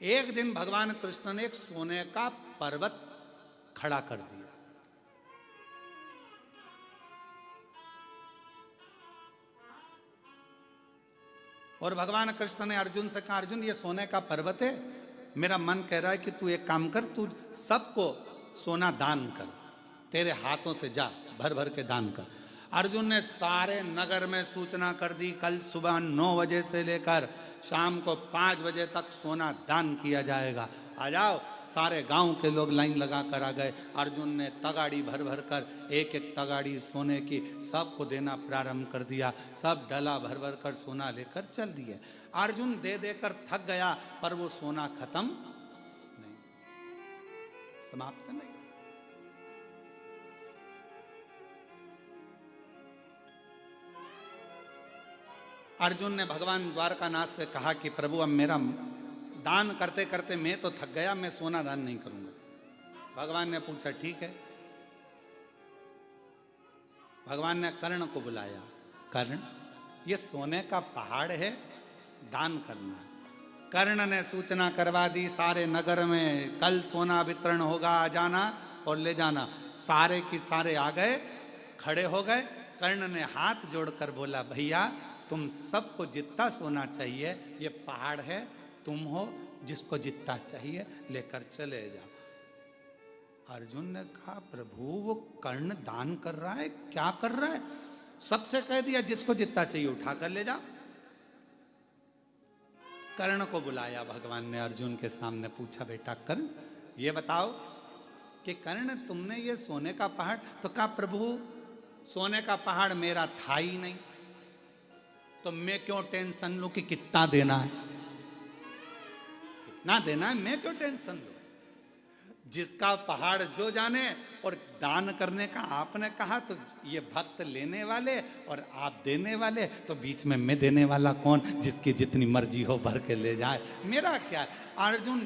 एक दिन भगवान कृष्ण ने एक सोने का पर्वत खड़ा कर दिया, और भगवान कृष्ण ने अर्जुन से कहा अर्जुन ये सोने का पर्वत है, मेरा मन कह रहा है कि तू एक काम कर, तू सबको सोना दान कर, तेरे हाथों से जा भर भर के दान कर। अर्जुन ने सारे नगर में सूचना कर दी कल सुबह 9 बजे से लेकर शाम को 5 बजे तक सोना दान किया जाएगा, आ जाओ। सारे गांव के लोग लाइन लगा कर आ गए। अर्जुन ने तगाड़ी भर भर कर एक एक तगाड़ी सोने की सबको देना प्रारंभ कर दिया। सब डला भर भर कर सोना लेकर चल दिए। अर्जुन दे देकर थक गया, पर वो सोना खत्म नहीं, समाप्त नहीं। अर्जुन ने भगवान द्वारकानाथ से कहा कि प्रभु अब मेरा दान करते करते मैं तो थक गया, मैं सोना दान नहीं करूंगा। भगवान ने पूछा ठीक है। भगवान ने कर्ण को बुलाया, कर्ण ये सोने का पहाड़ है, दान करना है। कर्ण ने सूचना करवा दी सारे नगर में कल सोना वितरण होगा, आ जाना और ले जाना। सारे की सारे आ गए, खड़े हो गए। कर्ण ने हाथ जोड़कर बोला भैया तुम सबको जितना सोना चाहिए, ये पहाड़ है, तुम हो जिसको जितना चाहिए लेकर चले जाओ। अर्जुन ने कहा प्रभु वो कर्ण दान कर रहा है, क्या कर रहा है? सबसे कह दिया जिसको जितना चाहिए उठा कर ले जाओ। कर्ण को बुलाया भगवान ने, अर्जुन के सामने पूछा, बेटा कर्ण ये बताओ कि कर्ण तुमने ये सोने का पहाड़, तो कहा प्रभु सोने का पहाड़ मेरा था ही नहीं, तो मैं क्यों टेंशन लूं कि कितना देना है, कितना देना है, मैं क्यों टेंशन लूं। जिसका पहाड़ जो जाने, और दान करने का आपने कहा तो ये भक्त लेने वाले और आप देने वाले, तो बीच में मैं देने वाला कौन, जिसकी जितनी मर्जी हो भर के ले जाए, मेरा क्या है। अर्जुन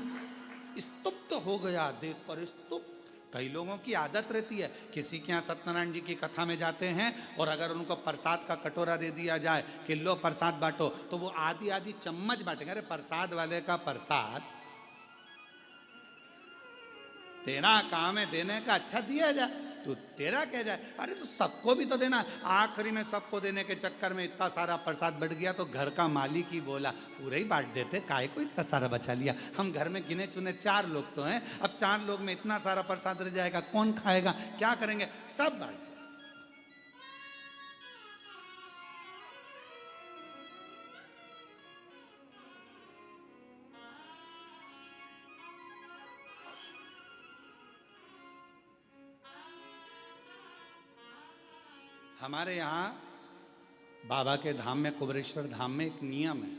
स्तुप्त हो गया देख कर, स्तुप्त। कई लोगों की आदत रहती है, किसी के यहाँ सत्यनारायण जी की कथा में जाते हैं और अगर उनको प्रसाद का कटोरा दे दिया जाए कि लो प्रसाद बांटो, तो वो आधी आधी चम्मच बांटेंगे। अरे प्रसाद वाले का प्रसाद तेरा काम है देने का, अच्छा दिया जाए, तो तेरा क्या जाए। अरे तो सबको भी तो देना। आखिरी में सबको देने के चक्कर में इतना सारा प्रसाद बढ़ गया तो घर का मालिक ही बोला पूरा ही बांट देते, काहे को इतना सारा बचा लिया, हम घर में गिने चुने 4 लोग तो हैं, अब 4 लोग में इतना सारा प्रसाद रह जाएगा, कौन खाएगा, क्या करेंगे, सब बांट। हमारे यहाँ बाबा के धाम में, कुबरेश्वर धाम में एक नियम है,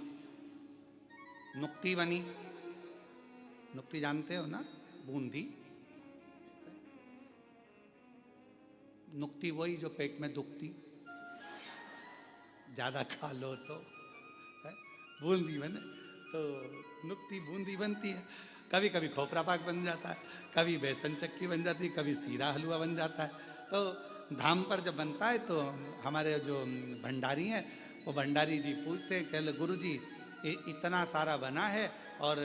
नुक्ति बनी, नुक्ति जानते हो ना, बूंदी, नुक्ति वही जो पेट में दुखती, ज्यादा खा लो तो बूंदी बने, तो नुक्ति बूंदी बनती है। कभी कभी खोपरा पाक बन जाता है, कभी बेसन चक्की बन जाती है, कभी सीरा हलवा बन जाता है। तो धाम पर जब बनता है तो हमारे जो भंडारी हैं वो भंडारी जी पूछते हैं, कह गुरु जी इतना सारा बना है और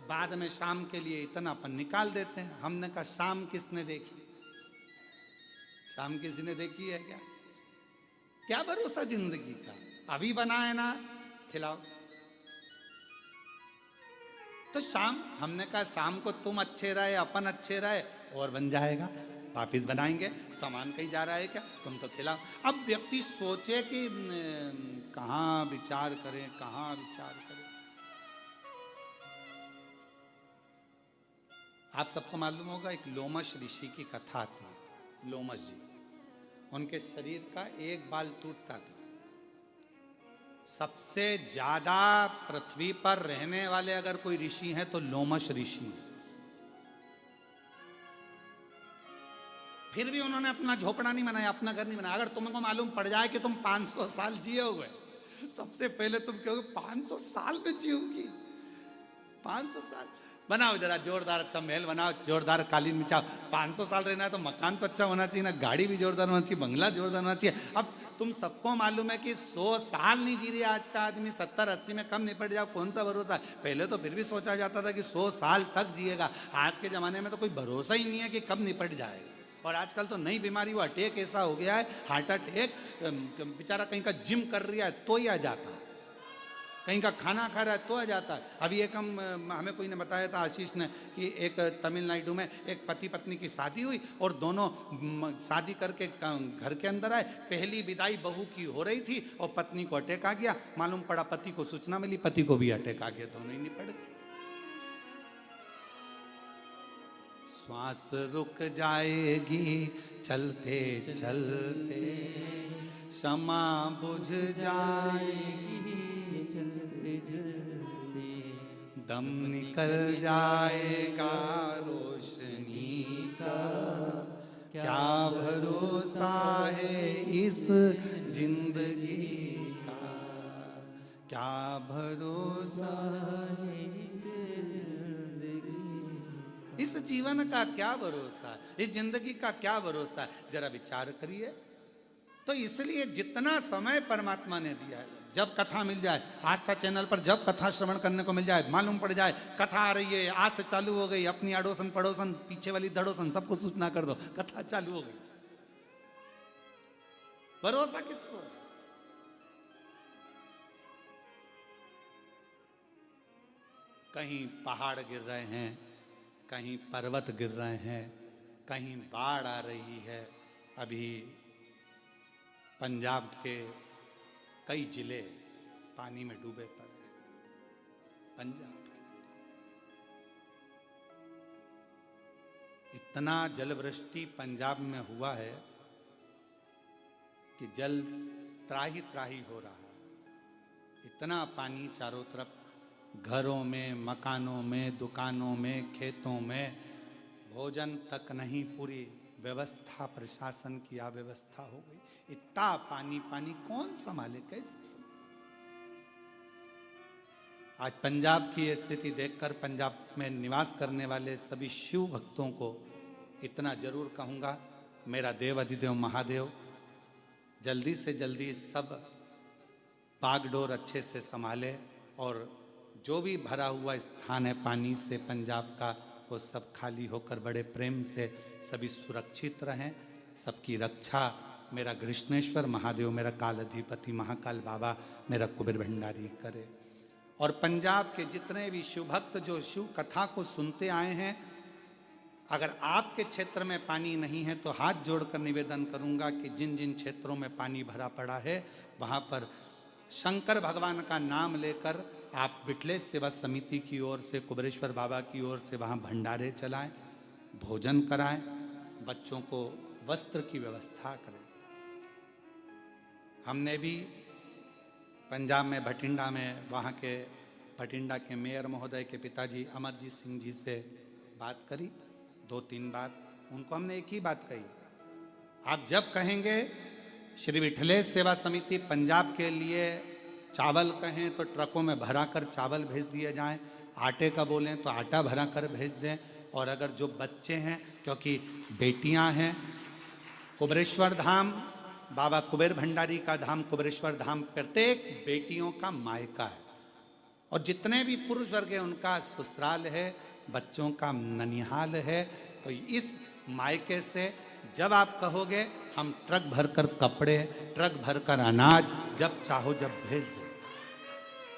बाद में शाम के लिए इतना अपन निकाल देते हैं। हमने कहा शाम किसने देखी, शाम किसी ने देखी है क्या, क्या भरोसा जिंदगी का, अभी बना है ना खिलाओ। तो शाम, हमने कहा शाम को तुम अच्छे रहे अपन अच्छे रहे और बन जाएगा, वापिस बनाएंगे, सामान कहीं जा रहा है क्या, तुम तो खिलाओ। अब व्यक्ति सोचे कि कहाँ विचार करें, कहाँ विचार करें। आप सबको मालूम होगा एक लोमश ऋषि की कथा आती है। लोमश जी, उनके शरीर का एक बाल टूटता था। सबसे ज्यादा पृथ्वी पर रहने वाले अगर कोई ऋषि हैं तो लोमश ऋषि हैं। फिर भी उन्होंने अपना झोपड़ा नहीं बनाया, अपना घर नहीं बनाया। अगर तुमको मालूम पड़ जाए कि तुम 500 साल जिए हुए, सबसे पहले तुम कहोगे 500 साल में जियोगी, 500 साल बनाओ, जरा जोरदार अच्छा महल बनाओ, जोरदार कालीन बिछाओ। 500 साल रहना है तो मकान तो अच्छा होना चाहिए ना, गाड़ी भी जोरदार होना चाहिए, बंगला जोरदार होना चाहिए। अब तुम सबको मालूम है कि 100 साल नहीं जी रही आज का आदमी, 70-80 में कम निपट जाओ, कौन सा भरोसा। पहले तो फिर भी सोचा जाता था कि 100 साल तक जिएगा, आज के जमाने में तो कोई भरोसा ही नहीं है कि कब निपट जाएगा। और आजकल तो नई बीमारी, वो अटैक ऐसा हो गया है, हार्ट अटैक, बेचारा कहीं का जिम कर रहा है तो ही आ जाता है, कहीं का खाना खा रहा है तो आ जाता है। अभी एक हमें कोई ने बताया था, आशीष ने, कि एक तमिलनाडु में एक पति पत्नी की शादी हुई और दोनों शादी करके घर के अंदर आए। पहली विदाई बहू की हो रही थी और पत्नी को अटैक आ गया। मालूम पड़ा पति को सूचना मिली, पति को भी अटैक आ गया, दोनों ही निपट गए। श्वास रुक जाएगी चलते चलते, क्षमा बुझ जाएगी चलते चलते, दम निकल जाएगा रोशनी का, क्या भरोसा है इस जिंदगी का, क्या भरोसा है इस इस जीवन का, क्या भरोसा, इस जिंदगी का क्या भरोसा, जरा विचार करिए। तो इसलिए जितना समय परमात्मा ने दिया है, जब कथा मिल जाए, आस्था चैनल पर जब कथा श्रवण करने को मिल जाए, मालूम पड़ जाए कथा आ रही है, आज से चालू हो गई, अपनी अड़ोसन पड़ोसन पीछे वाली धड़ोसन सबको सूचना कर दो कथा चालू हो गई, भरोसा किसको है। कहीं पहाड़ गिर रहे हैं, कहीं पर्वत गिर रहे हैं, कहीं बाढ़ आ रही है। अभी पंजाब के कई जिले पानी में डूबे पड़े, पंजाब इतना जलवृष्टि पंजाब में हुआ है कि जल त्राही त्राही हो रहा है। इतना पानी चारों तरफ, घरों में, मकानों में, दुकानों में, खेतों में, भोजन तक नहीं, पूरी व्यवस्था, प्रशासन की अव्यवस्था हो गई। इतना पानी पानी कौन संभाले, कैसे संभाले? आज पंजाब की स्थिति देखकर पंजाब में निवास करने वाले सभी शिव भक्तों को इतना जरूर कहूँगा, मेरा देव अधिदेव महादेव जल्दी से जल्दी सब बागडोर अच्छे से संभाले और जो भी भरा हुआ स्थान है पानी से पंजाब का, वो सब खाली होकर बड़े प्रेम से सभी सुरक्षित रहें। सबकी रक्षा मेरा कृष्णेश्वर महादेव, मेरा काल अधिपति महाकाल बाबा, मेरा कुबेर भंडारी करे। और पंजाब के जितने भी शिव भक्त जो शिव कथा को सुनते आए हैं, अगर आपके क्षेत्र में पानी नहीं है तो हाथ जोड़कर निवेदन करूंगा कि जिन जिन क्षेत्रों में पानी भरा पड़ा है वहां पर शंकर भगवान का नाम लेकर आप विठलेश सेवा समिति की ओर से, कुबेरेश्वर बाबा की ओर से वहां भंडारे चलाएं, भोजन कराएं, बच्चों को वस्त्र की व्यवस्था करें। हमने भी पंजाब में भटिंडा में वहाँ के भटिंडा के मेयर महोदय के पिताजी अमरजीत सिंह जी से बात करी 2-3 बार। उनको हमने एक ही बात कही, आप जब कहेंगे श्री विठलेश सेवा समिति पंजाब के लिए चावल कहें तो ट्रकों में भरा कर चावल भेज दिए जाएं, आटे का बोलें तो आटा भरा कर भेज दें। और अगर जो बच्चे हैं, क्योंकि बेटियां हैं, कुबेरेश्वर धाम, बाबा कुबेर भंडारी का धाम कुबेरेश्वर धाम प्रत्येक बेटियों का मायका है, और जितने भी पुरुष वर्ग है उनका ससुराल है, बच्चों का ननिहाल है। तो इस मायके से जब आप कहोगे हम ट्रक भरकर कपड़े, ट्रक भरकर अनाज जब चाहो जब भेज दो।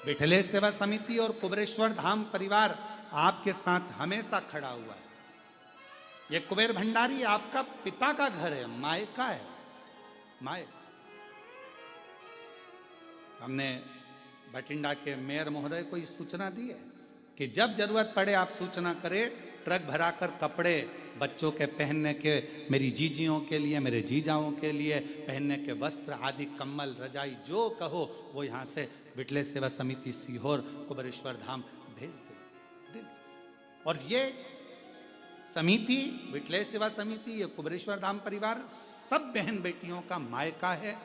विठलेश सेवा समिति और कुबेरेश्वर धाम परिवार आपके साथ हमेशा खड़ा हुआ है। ये कुबेर भंडारी आपका पिता का घर है, मायका है, माए। हमने भटिंडा के मेयर महोदय को ये सूचना दी है कि जब जरूरत पड़े आप सूचना करें, ट्रक भराकर कपड़े बच्चों के पहनने के, मेरी जीजियों के लिए, मेरे जीजाओं के लिए पहनने के वस्त्र आदि, कम्बल, रजाई, जो कहो वो यहाँ से विठलेश सेवा समिति सीहोर कुबेरेश्वर धाम भेज दे दिल से। और ये समिति, विठलेश सेवा समिति, ये कुबेरेश्वर धाम परिवार सब बहन बेटियों का मायका है।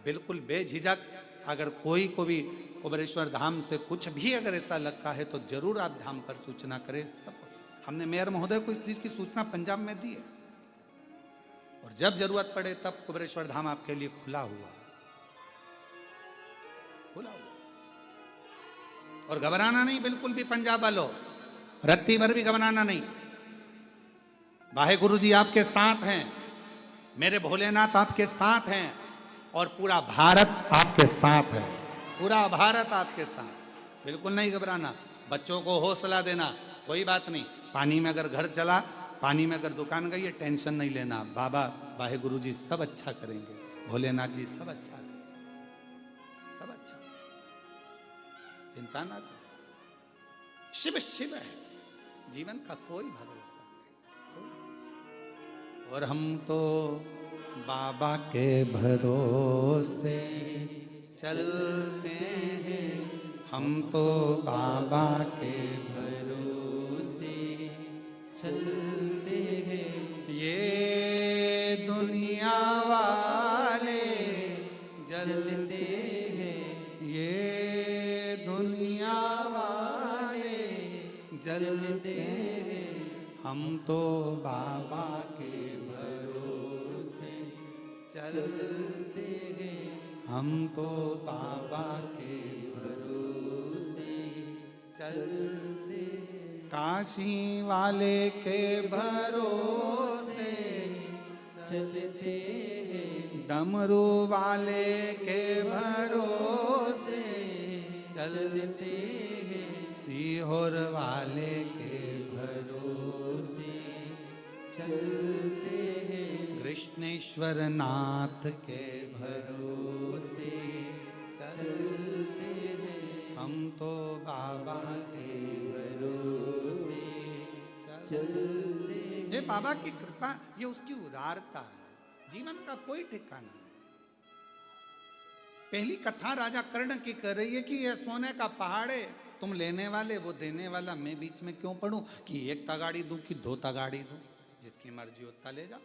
बिल्कुल बेझिझक अगर कोई को भी कुबेरेश्वर धाम से कुछ भी अगर ऐसा लगता है तो जरूर आप धाम पर सूचना करें। सब हमने मेयर महोदय को इस चीज की सूचना पंजाब में दी है, और जब जरूरत पड़े तब कुबेरेश्वर धाम आपके लिए खुला हुआ। और घबराना नहीं बिल्कुल भी पंजाब वालों, रत्ती भर भी घबराना नहीं। वाहेगुरु जी आपके साथ हैं, मेरे भोलेनाथ आपके साथ हैं, और पूरा भारत आपके साथ है, पूरा भारत आपके साथ। बिल्कुल नहीं घबराना, बच्चों को हौसला देना, कोई बात नहीं। पानी में अगर घर चला, पानी में अगर दुकान गई है, टेंशन नहीं लेना, बाबा वाहेगुरु जी सब अच्छा करेंगे, भोलेनाथ जी सब अच्छा करेंगे, सब अच्छा, चिंता ना करें। शिव शिव है, जीवन का कोई भरोसा नहीं। और हम तो बाबा के भरोसे चलते हैं, हम तो बाबा के भरोसे चलते हैं। ये दुनिया वाले जलते हैं, ये दुनिया वाले जलते हैं, हम तो बाबा के भरोसे चलते हैं, हम तो बाबा के भरोसे चलते हैं। काशी वाले के भरोसे चलते हैं, डमरू वाले के भरोसे चलते हैं, सीहोर वाले के भरोसे चलते हैं, कृष्णेश्वर नाथ के भरोसे चलते हैं, हम तो बाबा के ये बाबा की कृपा, ये उसकी उदारता है। जीवन का कोई ठिकाना नहीं। पहली कथा राजा कर्ण की कर रही है कि ये सोने का पहाड़ है, तुम लेने वाले वो देने वाला, मैं बीच में क्यों पढ़ूं कि एक तगाड़ी दूं कि दो तगाड़ी दूं, जिसकी मर्जी उतना ले जाओ।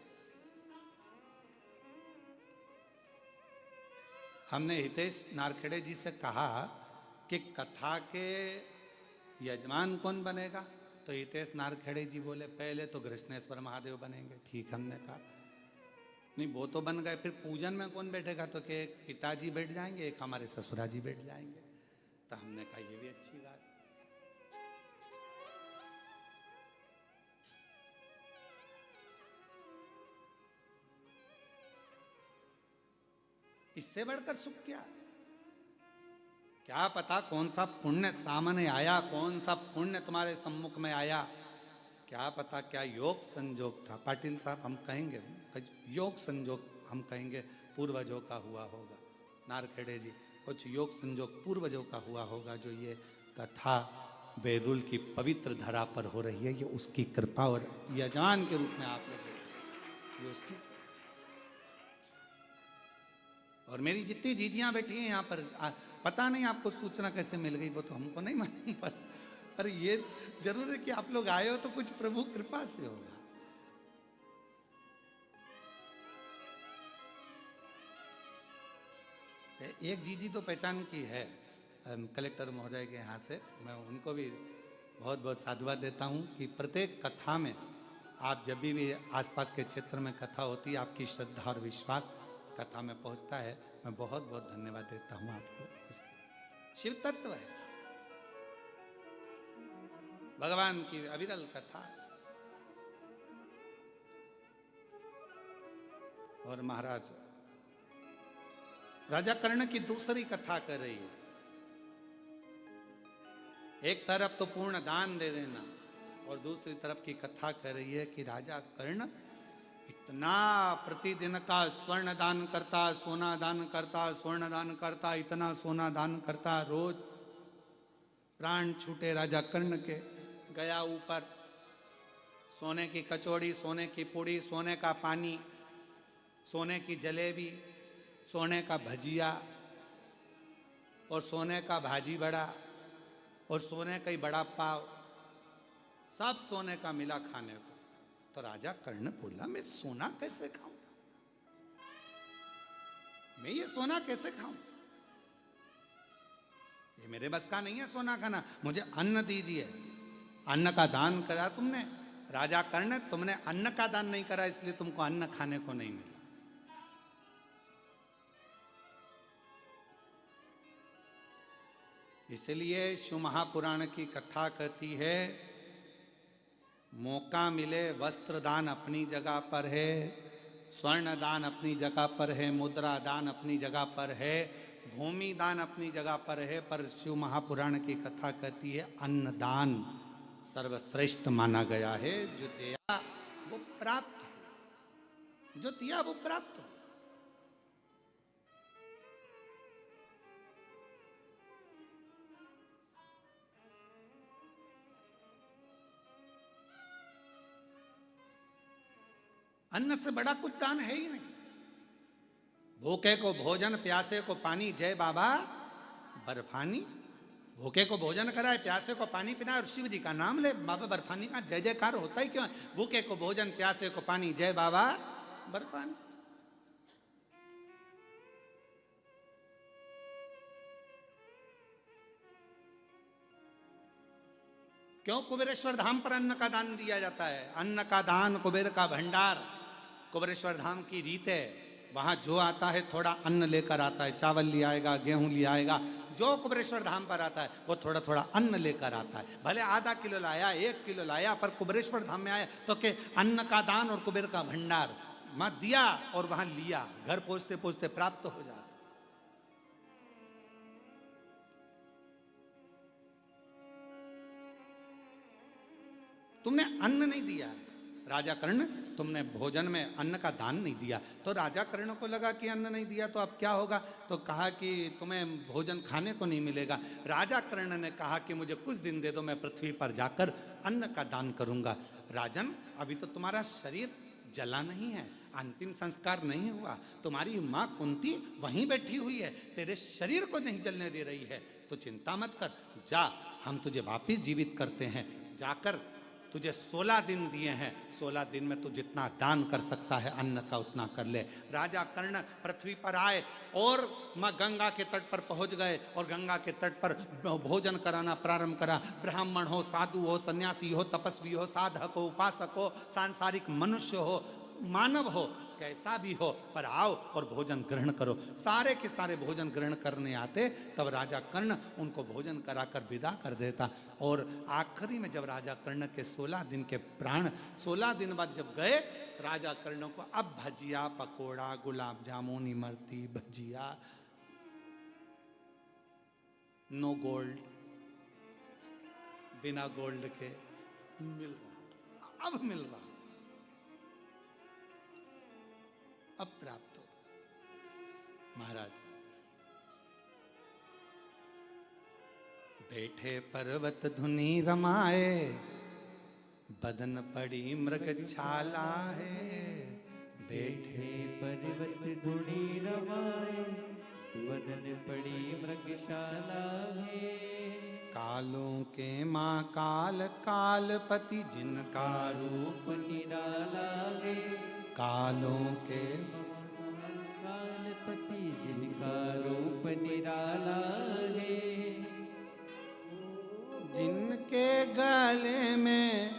हमने हितेश नारखेड़े जी से कहा कि कथा के यजमान कौन बनेगा, तो हितेश नारखेड़े जी बोले पहले तो कृष्णेश्वर महादेव बनेंगे। ठीक, हमने कहा नहीं वो तो बन गए, फिर पूजन में कौन बैठेगा, तो कि एक पिताजी बैठ जाएंगे, एक हमारे ससुरा जी बैठ जाएंगे। तो हमने कहा ये भी अच्छी बात। इससे बढ़कर सुख क्या है? क्या पता कौन सा पुण्य सामने आया, कौन सा पुण्य तुम्हारे सम्मुख में आया, क्या पता क्या योग संजोग था। पाटिल साहब हम कहेंगे योग संजोग, हम कहेंगे पूर्वजों का हुआ होगा। नारखेड़े जी कुछ योग संजोग पूर्वजों का हुआ होगा, जो ये कथा बैरुल की पवित्र धरा पर हो रही है, ये उसकी कृपा और यजमान के रूप में आप लोग ये उसकी। और मेरी जितनी जीजियां बैठी हैं यहाँ पर, पता नहीं आपको सूचना कैसे मिल गई वो तो हमको नहीं मालूम, पर ये जरूर है कि आप लोग आए हो तो कुछ प्रभु कृपा से होगा। एक जीजी तो पहचान की है कलेक्टर महोदय के यहाँ से, मैं उनको भी बहुत बहुत साधुवाद देता हूँ कि प्रत्येक कथा में आप जब भी आसपास के क्षेत्र में कथा होती है, आपकी श्रद्धा और विश्वास कथा में पहुँचता है। मैं बहुत बहुत धन्यवाद देता हूँ आपको। शिव तत्व है, भगवान की अविरल कथा। और महाराज राजा कर्ण की दूसरी कथा कर रही है। एक तरफ तो पूर्ण दान दे देना और दूसरी तरफ की कथा कर रही है कि राजा कर्ण इतना प्रतिदिन का स्वर्ण दान करता, सोना दान करता, स्वर्ण दान करता, इतना सोना दान करता, रोज प्राण छूटे राजा कर्ण के। गया ऊपर, सोने की कचौड़ी, सोने की पूड़ी, सोने का पानी, सोने की जलेबी, सोने का भजिया और सोने का भाजी बड़ा और सोने का ही बड़ा पाव, सब सोने का मिला खाने को। तो राजा कर्ण बोला मैं सोना कैसे खाऊं, मैं ये सोना कैसे खाऊं, ये मेरे बस का नहीं है सोना खाना, मुझे अन्न दीजिए। अन्न का दान करा तुमने राजा कर्ण, तुमने अन्न का दान नहीं करा इसलिए तुमको अन्न खाने को नहीं मिला। इसलिए शिव महापुराण की कथा कहती है मौका मिले वस्त्र दान अपनी जगह पर है, स्वर्ण दान अपनी जगह पर है, मुद्रा दान अपनी जगह पर है, भूमि दान अपनी जगह पर है, पर शिव महापुराण की कथा कहती है अन्न दान सर्वश्रेष्ठ माना गया है। जो दिया वो प्राप्त हो, जो दिया वो प्राप्त हो। अन्न से बड़ा कुछ दान है ही नहीं। भूखे को भोजन, प्यासे को पानी, जय बाबा बर्फानी। भूखे को भोजन कराए, प्यासे को पानी पिलाए और शिव जी का नाम ले, बाबा बर्फानी का जय जयकार होता ही क्यों है। भूखे को भोजन, प्यासे को पानी, जय बाबा बर्फानी। क्यों कुबेरेश्वर धाम पर अन्न का दान दिया जाता है? अन्न का दान कुबेर का भंडार, कुबेरेश्वर धाम की रीत है। वहां जो आता है थोड़ा अन्न लेकर आता है, चावल ले आएगा, गेहूं ले आएगा। जो कुबेरेश्वर धाम पर आता है वो थोड़ा थोड़ा अन्न लेकर आता है, भले आधा किलो लाया, 1 किलो लाया, पर कुबेरेश्वर धाम में आया तो के अन्न का दान और कुबेर का भंडार वहां दिया और वहां लिया, घर पहुंचते पहुंचते प्राप्त हो जाता। तुमने अन्न नहीं दिया, राजा कर्ण तुमने भोजन में अन्न का दान नहीं दिया। तो राजा कर्ण को लगा कि अन्न नहीं दिया तो अब क्या होगा, तो कहा कि तुम्हें भोजन खाने को नहीं मिलेगा। राजा कर्ण ने कहा कि मुझे कुछ दिन दे दो, मैं पृथ्वी पर जाकर अन्न का दान करूंगा। राजन, अभी तो तुम्हारा शरीर जला नहीं है, अंतिम संस्कार नहीं हुआ, तुम्हारी माँ कुंती वहीं बैठी हुई है, तेरे शरीर को नहीं जलने दे रही है, तो चिंता मत कर, जा हम तुझे वापिस जीवित करते हैं। जाकर तुझे 16 दिन दिए हैं, 16 दिन में तू जितना दान कर सकता है अन्न का उतना कर ले। राजा कर्ण पृथ्वी पर आए और माँ गंगा के तट पर पहुंच गए और गंगा के तट पर भोजन कराना प्रारंभ करा। ब्राह्मण हो, साधु हो, सन्यासी हो, तपस्वी हो, साधक हो, उपासक हो, सांसारिक मनुष्य हो, मानव हो, कैसा भी हो, पर आओ और भोजन ग्रहण करो। सारे के सारे भोजन ग्रहण करने आते, तब राजा कर्ण उनको भोजन कराकर विदा कर देता। और आखिरी में जब राजा कर्ण के 16 दिन के प्राण 16 दिन बाद जब गए, राजा कर्ण को अब भजिया, पकोड़ा, गुलाब जामुन, इमरती, भजिया, नो गोल्ड, बिना गोल्ड के मिल रहा, अब मिल रहा, अब प्राप्त होगा। महाराज बैठे पर्वत धुनी रमाए, बदन पड़ी मृग छाला है। बैठे पर्वत धुनी रमाए, बदन पड़ी मृगशाला है। कालों के माँ काल कालपति, जिनका रूप निराला है। कालों के कालपति, जिनका रूप निराला है। जिनके गले में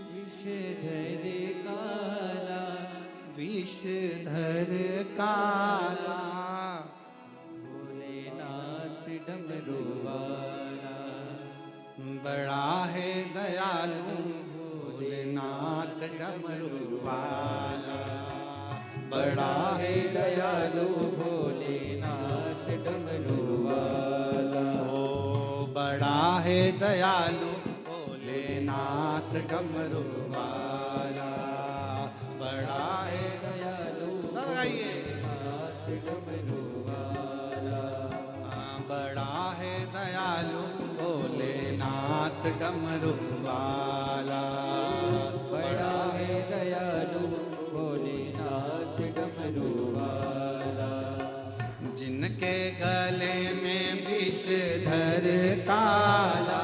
विषधर काला, विषधर काला, भोलेनाथ डमरू वाला। बड़ा है दयालु भोलेनाथ डमरू वाला। बड़ा है दयालु भोलेनाथ डमरू वाला। ओ बड़ा है दयालु भोलेनाथ डमरू वाला। बड़ा है दयालु सब गाइए। भोलेनाथ डमरू वाला। बड़ा है दयालु भोलेनाथ डमरू वाला। बड़ा है दयालु भोलेनाथ डमरू वाला। जिनके गले में विषधर काला,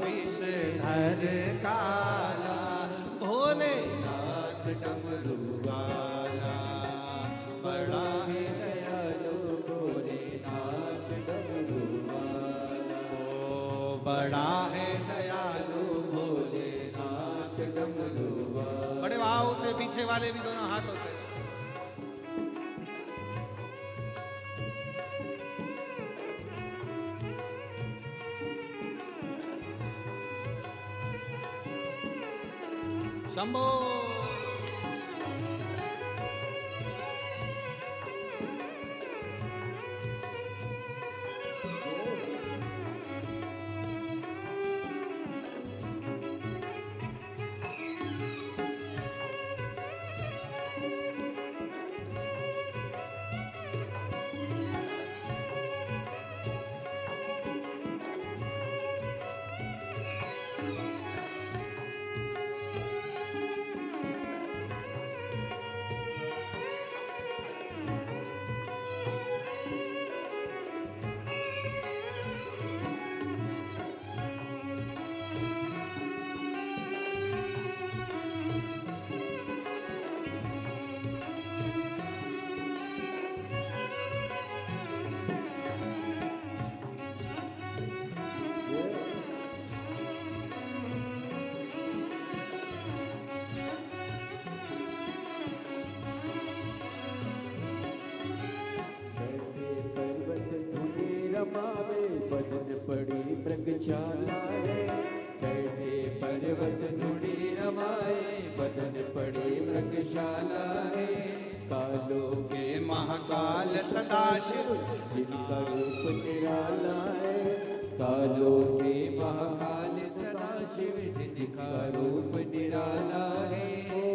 विषधर काला, भोलेनाथ डमरू वाला। बड़ा है दयालु भोलेनाथ डमरू वाला। ओ बड़ा है दयालु भोलेनाथ डमरू वाला। बड़े भाव से पीछे वाले भी दोनों हाथों से। शंभो। रमावे, बदन पड़ी मृगशाला है। कैले पर्वत धुनी रमाए, बदन पड़ी मृगशाला है। कालों के महाकाल सदाशिव, जिनका रूप निराला है। कालों के महाकाल सदाशिव, जिनका रूप निराला है।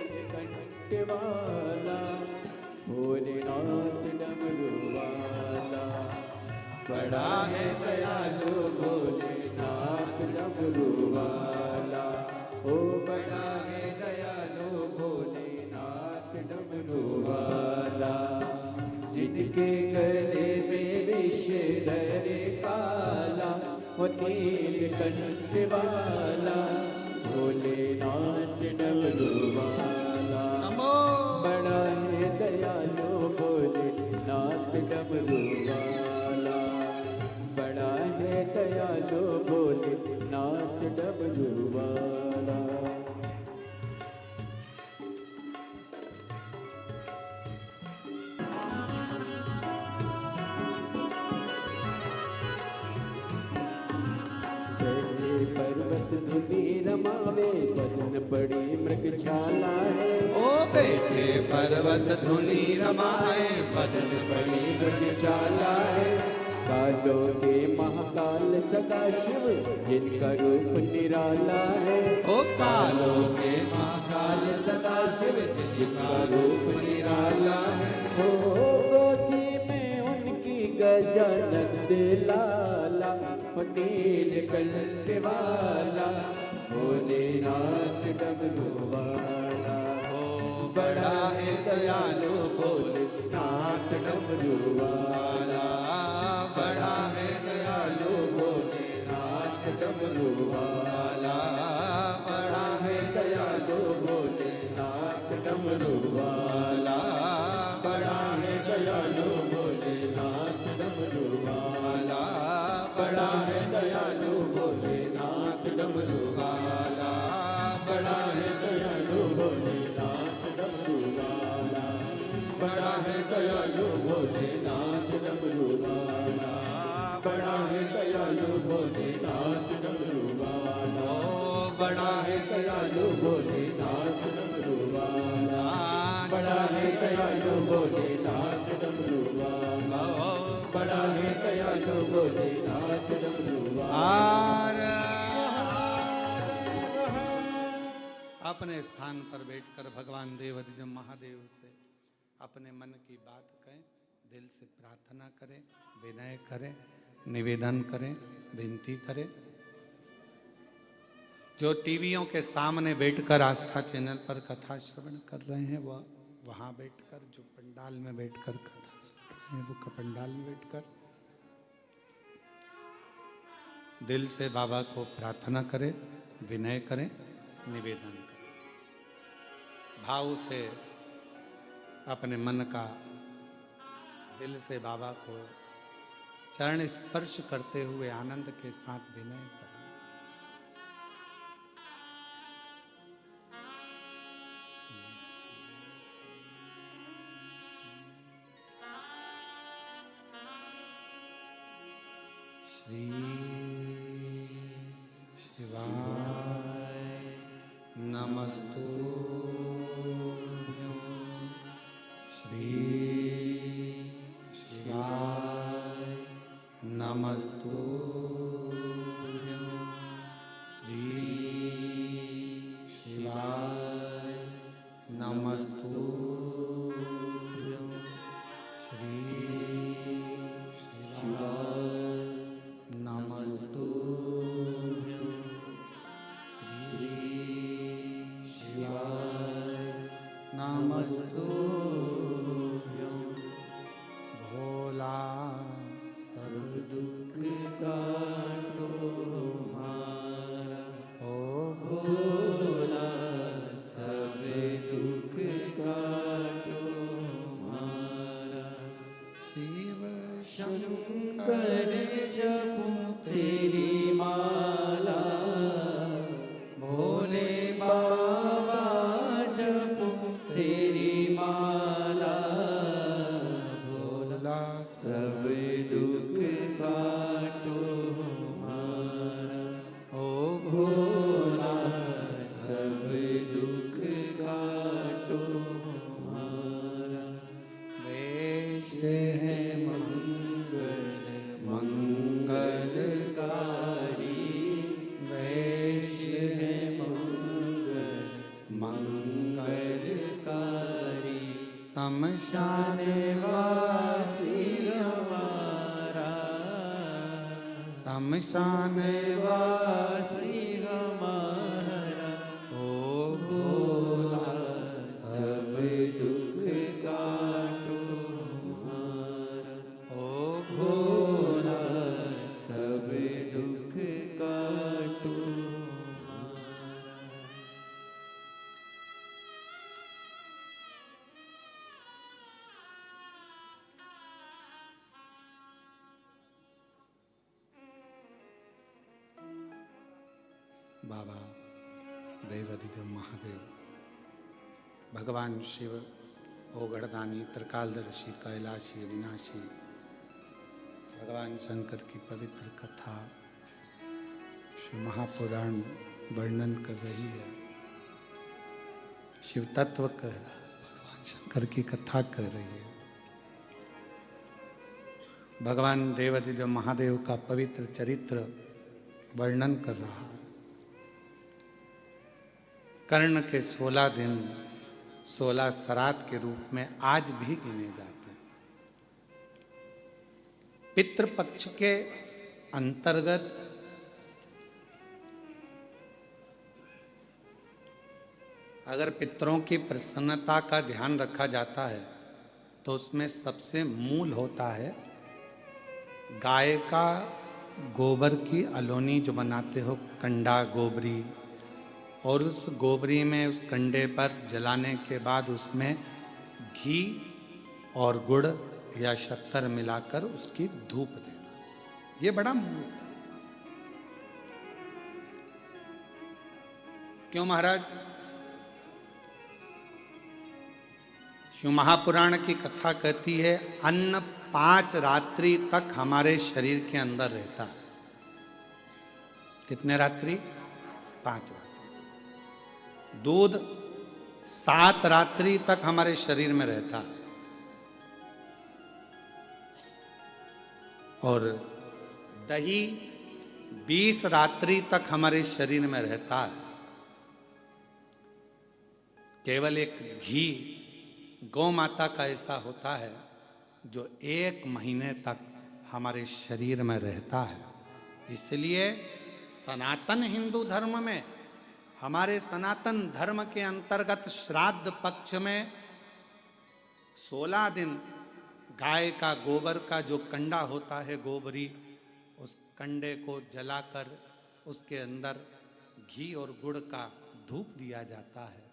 नीलकंठ वाला भोलेनाथ डमरू वाला बड़ा है दयालु भोलेनाथ डमरू वाला ओ बड़ा है दयालु भोलेनाथ डमरू वाला जिनके गले में विषधर काला वो नीलकंठ वाला भोलेनाथ डमरू वाला बड़ा है दयालु भोलेनाथ डमरू वाला बड़ा है दयालु भोलेनाथ डमरू वाला पर्वत धुनी रमावे बदन पड़ी मृगशाला है ओ बैठे पर्वत धुनी रमाए बदन बड़ी मृगशाला है कालों के महाकाल सदा शिव जिनका रूप निराला है ओ कालों के महाकाल सदा शिव जिनका रूप निराला है ओ गोदी में उनकी गजानंद लाला नीलकंठ वाला भोलेनाथ डमरू वाला ओ बड़ा है दयालु भोलेनाथ डमरू वाला बड़ा है दयालु भोलेनाथ डमरू वाला बड़ा है दयालु भोलेनाथ डमरू वाला बड़ा है दयालु भोलेनाथ डमरू वाला बड़ा है दयालु भोलेनाथ डमरू वाला बड़ा है दयालु भोलेनाथ डमरू वाला बड़ा है दयालु भोलेनाथ डमरू वाला बड़ा है दयालु भोलेनाथ डमरू वाला बड़ा है दयालु भोलेनाथ डमरू वाला बड़ा है दयालु भोलेनाथ डमरू वाला बड़ा है दयालु भोलेनाथ डमरू वाला अपने स्थान पर बैठकर भगवान देवाधिदेव महादेव से अपने मन की बात कहें, दिल से प्रार्थना करें, विनय करें, निवेदन करें, विनती करें। जो टीवियों के सामने बैठकर आस्था चैनल पर कथा श्रवण कर रहे हैं वह वहां बैठकर, जो पंडाल में बैठकर कथा सुन रहे हैं वो पंडाल में बैठकर दिल से बाबा को प्रार्थना करें, विनय करें, निवेदन करें, भाव से अपने मन का दिल से बाबा को चरण स्पर्श करते हुए आनंद के साथ विनय करें। श्री शिवाय नमस्तुभ्यं श्री शिवाय नमस्तुभ्यं श्री शिवाय नमस्तुभ्यं श्री शिवाय नमस्तुभ्यं श्री शिवाय नमस्तुभ्यं भोला सब दुख काटो हमारा ओ भोला सब दुख काटो हमारा शिव शंकर जपू तेरी माला भोले बाबा जपू तेरी माला भोला सब दुख काटो हमारा ओ भोला सब दुख काटो हमारा वेश है मंगल शमशान वासी हमारा, शमशान वासी हमारा, ओ भोला सब दुख काटो हमारा, ओ भोला सब दुख काटो हमारा। बाबा देवाधिदेव महादेव, भगवान शिव, ओगढ़दानी, त्रिकालदर्शी, कैलाशी, अविनाशी, भगवान शंकर की पवित्र कथा शिव महापुराण वर्णन कर रही है। शिव तत्व कह रहा है, भगवान शंकर की कथा कह रही है। भगवान देवाधिदेव महादेव का पवित्र चरित्र वर्णन कर रहा है। कर्ण के 16 दिन 16 सरात के रूप में आज भी गिने जाते हैं। पितृपक्ष के अंतर्गत अगर पितरों की प्रसन्नता का ध्यान रखा जाता है तो उसमें सबसे मूल होता है गाय का गोबर की अलोनी जो बनाते हो, कंडा गोबरी, और उस गोबरी में उस कंडे पर जलाने के बाद उसमें घी और गुड़ या शक्कर मिलाकर उसकी धूप देना, ये बड़ा मूल। क्यों महाराज? शिव महापुराण की कथा कहती है अन्न 5 रात्रि तक हमारे शरीर के अंदर रहता है। कितने रात्रि? 5 रात्रि। दूध 7 रात्रि तक हमारे शरीर में रहता है और दही 20 रात्रि तक हमारे शरीर में रहता है। केवल एक घी गौ माता का ऐसा होता है जो 1 महीने तक हमारे शरीर में रहता है। इसलिए सनातन हिंदू धर्म में, हमारे सनातन धर्म के अंतर्गत श्राद्ध पक्ष में 16 दिन गाय का गोबर का जो कंडा होता है गोबरी, उस कंडे को जलाकर उसके अंदर घी और गुड़ का धूप दिया जाता है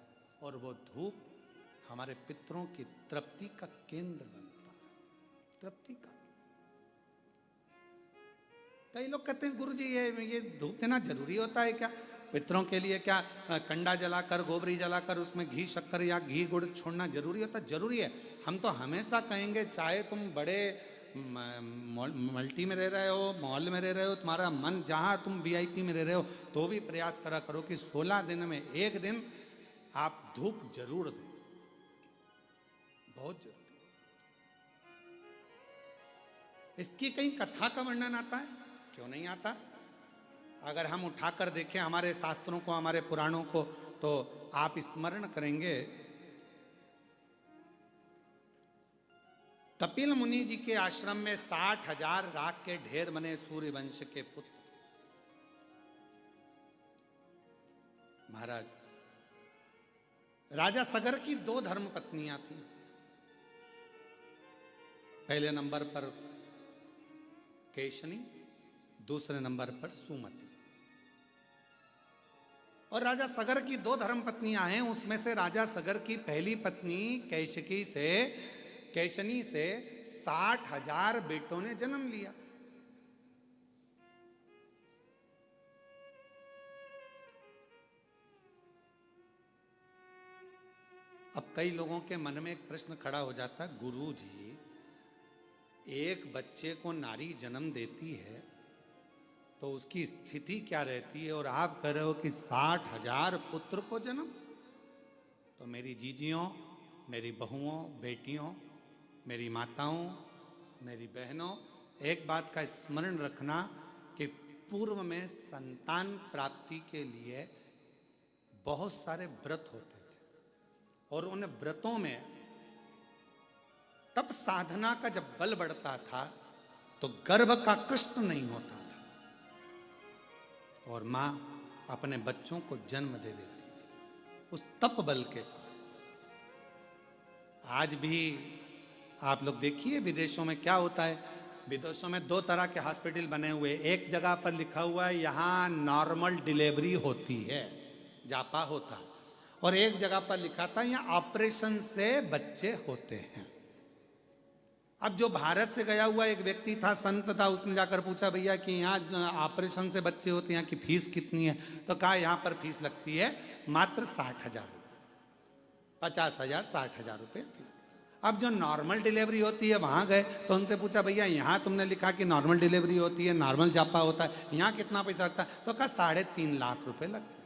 और वो धूप हमारे पितरों की तृप्ति का केंद्र बनता है। तृप्ति का। कई लोग कहते हैं गुरु जी ये धूप देना जरूरी होता है क्या? पितरों के लिए क्या कंडा जलाकर गोबरी जलाकर उसमें घी शक्कर या घी गुड़ छोड़ना जरूरी होता है? जरूरी है। हम तो हमेशा कहेंगे, चाहे तुम बड़े मल्टी में रह रहे हो, मॉल में रह रहे हो, तुम्हारा मन जहां तुम वीआईपी में रह रहे हो, तो भी प्रयास करा करो कि 16 दिन में एक दिन आप धूप जरूर दें। बहुत जरूरी। इसकी कहीं कथा का वर्णन आता है? क्यों नहीं आता? अगर हम उठाकर देखें हमारे शास्त्रों को, हमारे पुराणों को, तो आप स्मरण करेंगे कपिल मुनि जी के आश्रम में 60,000 राख के ढेर बने सूर्य वंश के पुत्र। महाराज, राजा सगर की 2 धर्म पत्नियां थी। पहले नंबर पर केशनी, दूसरे नंबर पर सुमति। और राजा सगर की 2 धर्म पत्नियां हैं। उसमें से राजा सगर की पहली पत्नी केशनी से 60,000 बेटों ने जन्म लिया। अब कई लोगों के मन में एक प्रश्न खड़ा हो जाता है, गुरु जी एक बच्चे को नारी जन्म देती है तो उसकी स्थिति क्या रहती है, और आप कह रहे हो कि 60,000 पुत्र को जन्म। तो मेरी जीजियों, मेरी बहुओं, बेटियों, मेरी माताओं, मेरी बहनों, एक बात का स्मरण रखना कि पूर्व में संतान प्राप्ति के लिए बहुत सारे व्रत होते थे और उन व्रतों में तब साधना का जब बल बढ़ता था तो गर्भ का कष्ट नहीं होता था और मां अपने बच्चों को जन्म दे देती थी उस तप बल के कारण। आज भी आप लोग देखिए विदेशों में क्या होता है। विदेशों में 2 तरह के हॉस्पिटल बने हुए, एक जगह पर लिखा हुआ है यहां नॉर्मल डिलीवरी होती है, जापा होता है, और एक जगह पर लिखा था यहां ऑपरेशन से बच्चे होते हैं। अब जो भारत से गया हुआ एक व्यक्ति था, संत था, उसने जाकर पूछा भैया कि यहाँ ऑपरेशन से बच्चे होते हैं, यहाँ की फीस कितनी है? तो कहा यहाँ पर फीस लगती है मात्र 60,000 रुपये, 50,000 60,000 रुपये फीस। अब जो नॉर्मल डिलीवरी होती है वहां गए तो उनसे पूछा भैया यहाँ तुमने लिखा कि नॉर्मल डिलीवरी होती है, नॉर्मल जापा होता है, यहाँ कितना पैसा लगता है? तो कहा 3.5 लाख रुपए लगते हैं।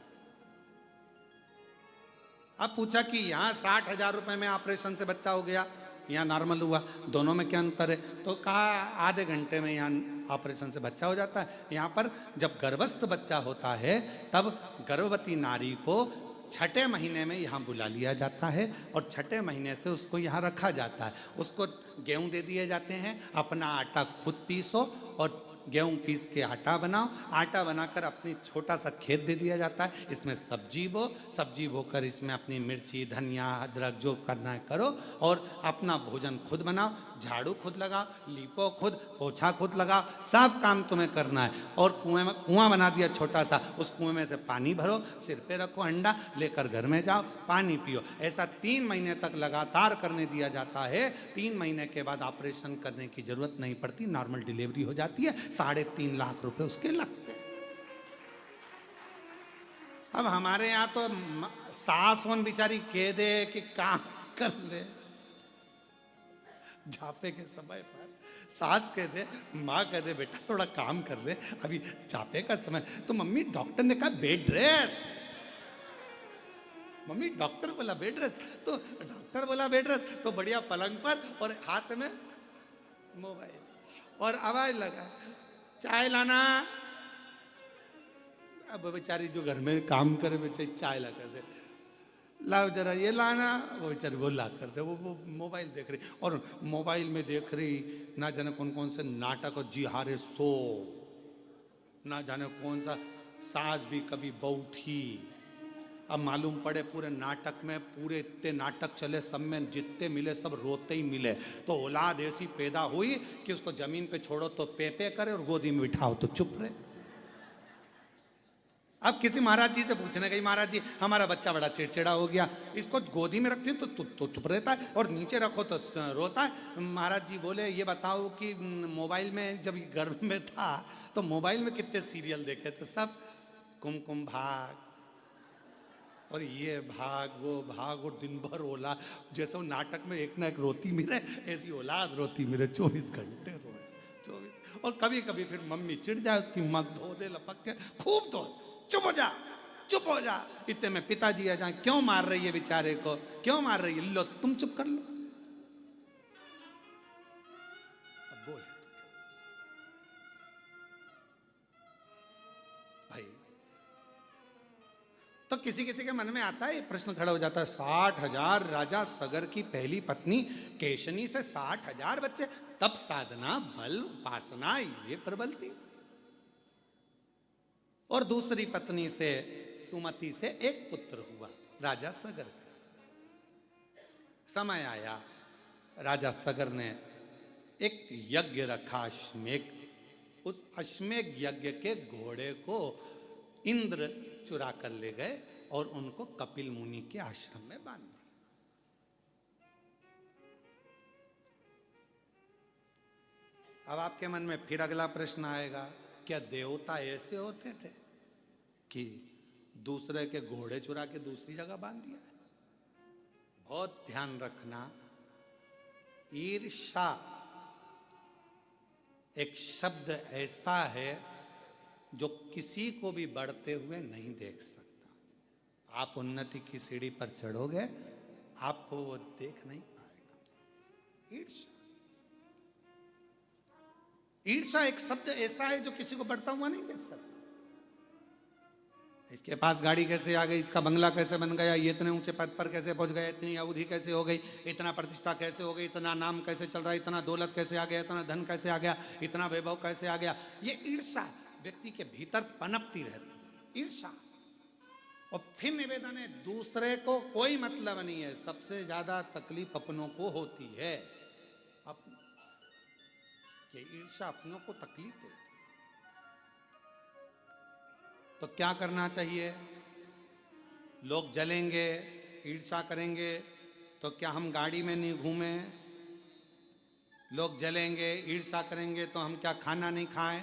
अब पूछा कि यहाँ 60,000 रुपए में ऑपरेशन से बच्चा हो गया, यहाँ नॉर्मल हुआ, दोनों में क्या अंतर है? तो कहा आधे घंटे में यहाँ ऑपरेशन से बच्चा हो जाता है। यहाँ पर जब गर्भस्थ बच्चा होता है तब गर्भवती नारी को 6ठे महीने में यहाँ बुला लिया जाता है और 6ठे महीने से उसको यहाँ रखा जाता है। उसको गेहूं दे दिए जाते हैं, अपना आटा खुद पीसो और गेहूं पीस के आटा बनाओ, आटा बनाकर अपनी छोटा सा खेत दे दिया जाता है, इसमें सब्जी बो, सब्जी बोकर इसमें अपनी मिर्ची धनिया अदरक जो करना है करो और अपना भोजन खुद बनाओ, झाड़ू खुद लगाओ, लीपो खुद, पोछा खुद लगाओ, सब काम तुम्हें करना है। और कुआं बना दिया छोटा सा, उस कुएं में से पानी भरो, सिर पे रखो अंडा, लेकर घर में जाओ, पानी पियो। ऐसा 3 महीने तक लगातार करने दिया जाता है। 3 महीने के बाद ऑपरेशन करने की जरूरत नहीं पड़ती, नॉर्मल डिलीवरी हो जाती है। 3.5 लाख रुपए उसके लगते हैं। अब हमारे यहाँ तो सास वन बेचारी कह दे कि काम कर ले, झापे के समय पर सास कह दे, माँ कह दे बेटा थोड़ा काम कर ले, अभी झापे का समय। तो मम्मी डॉक्टर ने कहा बेड रेस्ट, मम्मी डॉक्टर बोला बेड रेस्ट, तो डॉक्टर बोला बेड रेस्ट, तो बढ़िया पलंग पर और हाथ में मोबाइल और आवाज लगा चाय लाना। अब बेचारी जो घर में काम करे बेचारी चाय ला कर दे, लाओ जरा ये लाना, वो बेचारी वो ला कर दे, वो मोबाइल देख रही और मोबाइल में देख रही ना जाने कौन कौन से नाटक और जी हारे सो, ना जाने कौन सा सास भी कभी बहू थी। अब मालूम पड़े पूरे नाटक में, पूरे इतने नाटक चले, सब में जितने मिले सब रोते ही मिले। तो औलाद ऐसी पैदा हुई कि उसको जमीन पे छोड़ो तो पे करे और गोदी में बिठाओ तो चुप रहे। अब किसी महाराज जी से पूछने गई, महाराज जी हमारा बच्चा बड़ा चिड़चिड़ा हो गया, इसको गोदी में रखती तो चुप रहता है और नीचे रखो तो रोता है। महाराज जी बोले ये बताओ कि मोबाइल में जब गर्भ में था तो मोबाइल में कितने सीरियल देखे थे? सब कुमकुम भाग और ये भाग वो भाग, और दिन भर औलाद, जैसे वो नाटक में एक ना एक रोती मिले, ऐसी औलाद रोती मिले, 24 घंटे रोए 24। और कभी कभी फिर मम्मी चिढ़ जाए, उसकी माँ धो दे लपक के, खूब धो, चुप हो जा चुप हो जा। इतने में पिताजी आ जाए, क्यों मार रही है बेचारे को, क्यों मार रही है? लो तुम चुप कर लो। अब बोले भाई, तो किसी किसी के मन में आता है प्रश्न खड़ा हो जाता है, 60,000 राजा सगर की पहली पत्नी केशनी से 60,000 बच्चे, तब साधना बल उपासना ये प्रबल थी। और दूसरी पत्नी से सुमति से एक पुत्र हुआ राजा सगर। समय आया राजा सगर ने एक यज्ञ रखा अश्वमेघ, उस अश्वमेघ यज्ञ के घोड़े को इंद्र चुरा कर ले गए और उनको कपिल मुनि के आश्रम में बांध दिया। अब आपके मन में फिर अगला प्रश्न आएगा, क्या देवता ऐसे होते थे कि दूसरे के घोड़े चुरा के दूसरी जगह बांध दिया है? बहुत ध्यान रखना, ईर्षा एक शब्द ऐसा है जो किसी को भी बढ़ते हुए नहीं देख सकता। आप उन्नति की सीढ़ी पर चढ़ोगे, आपको वो देख नहीं पाएगा। ईर्षा, ईर्षा एक शब्द ऐसा है जो किसी को बढ़ता हुआ नहीं देख सकता। इसके पास गाड़ी कैसे आ गई, इसका बंगला कैसे बन गया, ये इतने ऊंचे पद पर कैसे पहुंच गया, इतनी अवधि कैसे हो गई, इतना प्रतिष्ठा कैसे हो गई, इतना नाम कैसे चल रहा है, इतना दौलत कैसे आ गया, इतना धन कैसे आ गया, इतना वैभव कैसे आ गया। ये ईर्षा व्यक्ति के भीतर पनपती रहती है, ईर्षा। और फिर निवेदन है, दूसरे को कोई मतलब नहीं है, सबसे ज्यादा तकलीफ अपनों को होती है। ये ईर्षा अपनों को तकलीफ देती। तो क्या करना चाहिए? लोग जलेंगे, ईर्षा करेंगे, तो क्या हम गाड़ी में नहीं घूमें? लोग जलेंगे, ईर्षा करेंगे, तो हम क्या खाना नहीं खाएं?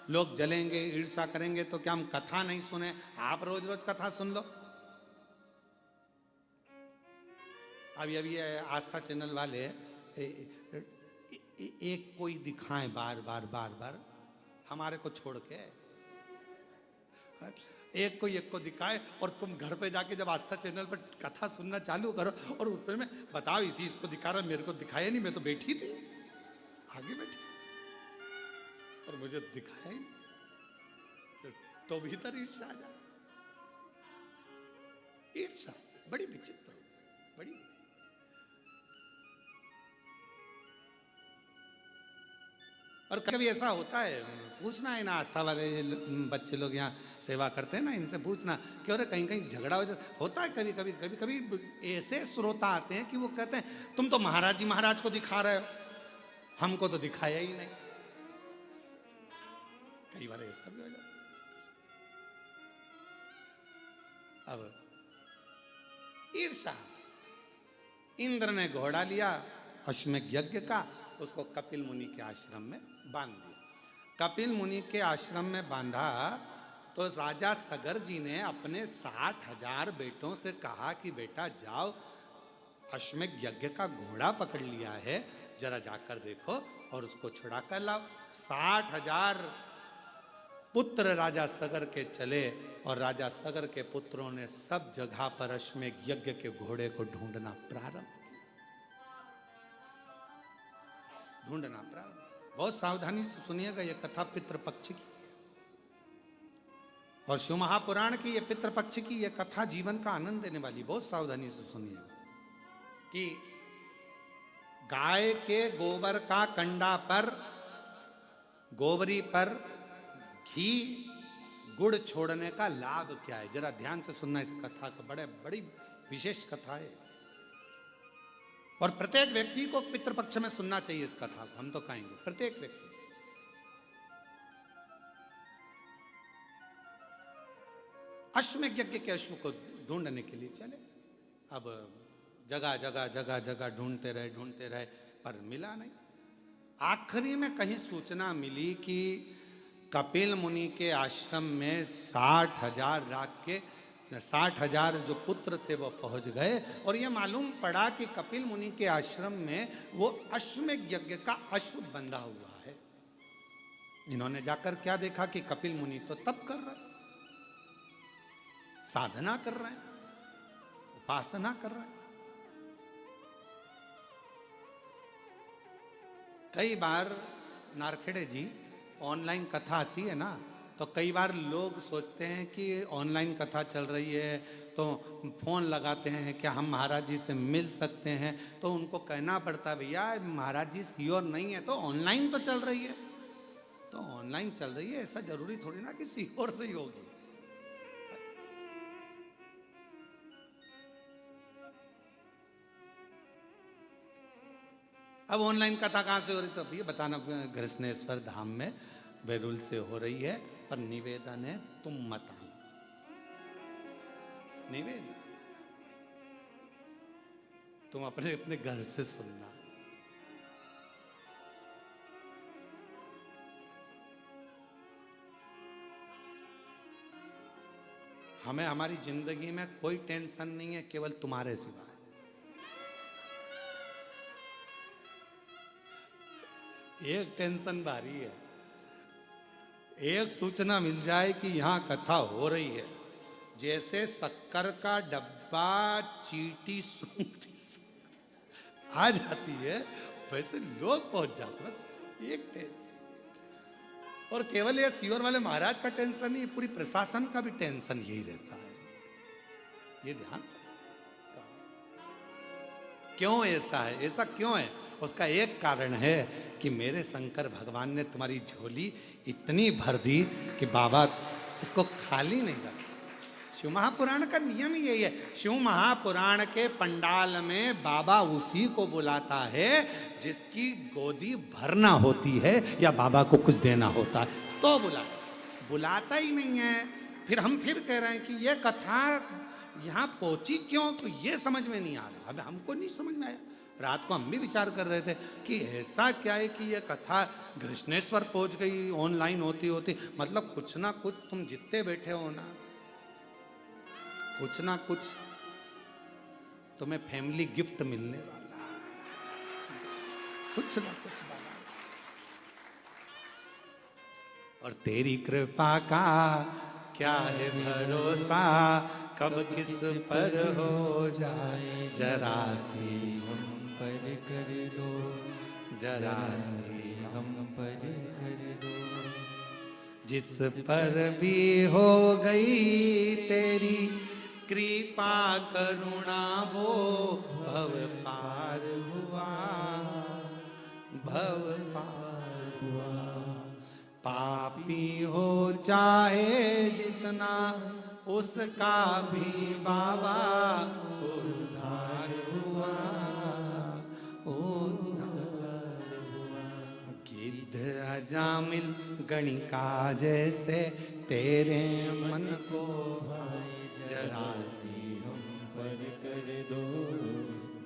लोग जलेंगे, ईर्षा करेंगे, तो क्या हम कथा नहीं सुने? आप रोज रोज कथा सुन लो। अभी अभी आस्था चैनल वाले एक कोई दिखाएं बार बार बार बार, हमारे को छोड़ के एक को दिखाए, और तुम घर पे जाके जब आस्था चैनल पर कथा सुनना चालू करो और उसमें बताओ इसी इसको दिखा रहा, मेरे को दिखाया नहीं, मैं तो बैठी थी आगे बैठी और मुझे दिखाया ही नहीं, तो भीतर ईर्षा आ जाए। ईर्षा बड़ी विचित्र, बड़ी विचित्र। और कभी ऐसा होता है, पूछना है ना, आस्था वाले बच्चे लोग यहाँ सेवा करते हैं ना, इनसे पूछना कि अरे कहीं कहीं झगड़ा होता है। कभी कभी कभी कभी ऐसे श्रोता आते हैं कि वो कहते हैं तुम तो महाराज जी महाराज को दिखा रहे हो, हमको तो दिखाया ही नहीं। कई बार ऐसा भी हो जाता। अब ईर्षा, इंद्र ने घोड़ा लिया अश्वमेध यज्ञ का, उसको कपिल मुनि के आश्रम में बांध दिया। कपिल मुनि के आश्रम में बांधा तो राजा सगर जी ने अपने 60,000 बेटों से कहा कि बेटा जाओ, अश्वमेध यज्ञ का घोड़ा पकड़ लिया है, जरा जाकर देखो और उसको छुड़ा कर लाओ। 60,000 पुत्र राजा सगर के चले और राजा सगर के पुत्रों ने सब जगह पर अश्वमेध यज्ञ के घोड़े को ढूंढना प्रारंभ किया। बहुत सावधानी से सुनिएगा, यह कथा पितृपक्ष की और शिव महापुराण की, यह पितृपक्ष की यह कथा जीवन का आनंद देने वाली। बहुत सावधानी से सुनिएगा कि गाय के गोबर का कंडा पर, गोबरी पर घी गुड़ छोड़ने का लाभ क्या है, जरा ध्यान से सुनना इस कथा का, बड़ी विशेष कथा है और प्रत्येक व्यक्ति को पितृपक्ष में सुनना चाहिए इस कथा को। हम तो कहेंगे प्रत्येक व्यक्ति। अश्वमेध यज्ञ के अश्व को ढूंढने के लिए चले। अब जगह जगह जगह जगह ढूंढते रहे पर मिला नहीं। आखिरी में कहीं सूचना मिली कि कपिल मुनि के आश्रम में 60,000 जो पुत्र थे वो पहुंच गए और ये मालूम पड़ा कि कपिल मुनि के आश्रम में वो अश्वमेध यज्ञ का अश्व बंधा हुआ है। इन्होंने जाकर क्या देखा कि कपिल मुनि तो तप कर रहे, साधना कर रहे हैं, उपासना कर रहे हैं। कई बार नारखेड़े जी ऑनलाइन कथा आती है ना, तो कई बार लोग सोचते हैं कि ऑनलाइन कथा चल रही है तो फोन लगाते हैं क्या हम महाराज जी से मिल सकते हैं, तो उनको कहना पड़ता है भैया महाराज जी श्योर नहीं है तो ऑनलाइन तो चल रही है, तो ऑनलाइन चल रही है, ऐसा जरूरी थोड़ी ना कि श्योर से ही होगी। अब ऑनलाइन कथा कहाँ से हो रही, तो भैया बताना कृष्णेश्वर धाम में बेरुल से हो रही है, पर निवेदन है तुम मत आना। निवेदन तुम अपने अपने घर से सुनना। हमें हमारी जिंदगी में कोई टेंशन नहीं है केवल तुम्हारे सिवा। एक टेंशन भारी है, एक सूचना मिल जाए कि यहां कथा हो रही है, जैसे शक्कर का डब्बा चींटी सूंघती आ जाती है वैसे लोग पहुंच जाते हैं। एक टेंशन और केवल ये सीहोर वाले महाराज का टेंशन नहीं, पूरी प्रशासन का भी टेंशन यही रहता है। ये ध्यान क्यों ऐसा है, ऐसा क्यों है? उसका एक कारण है कि मेरे शंकर भगवान ने तुम्हारी झोली इतनी भर दी कि बाबा इसको खाली नहीं रखा। शिव महापुराण का नियम ही यही है। शिव महापुराण के पंडाल में बाबा उसी को बुलाता है जिसकी गोदी भरना होती है या बाबा को कुछ देना होता है तो बुलाता ही नहीं है। फिर हम फिर कह रहे हैं कि ये कथा यहाँ पहुंची क्यों, तो ये समझ में नहीं आ रहा। अब हमको नहीं समझ में आया। रात को हम भी विचार कर रहे थे कि ऐसा क्या है कि ये कथा घृष्णेश्वर पहुंच गई ऑनलाइन होती होती। मतलब कुछ ना कुछ तुम जितने बैठे हो ना, कुछ ना कुछ तुम्हें फैमिली गिफ्ट मिलने वाला है, कुछ ना कुछ वाला। और तेरी कृपा का क्या है भरोसा, कब किस पर हो जाए जरा सी हम पर कर दो, जरा सी हम पर कर दो। जिस पर भी हो गई तेरी कृपा करुणा वो भव पार हुआ, भव पार हुआ। पापी हो चाहे जितना उसका भी बाबा उद्धार हुआ, उद्धार हुआ। गिद्ध अजामिल गणिका जैसे तेरे मन को जरा सी हम पर कर दो,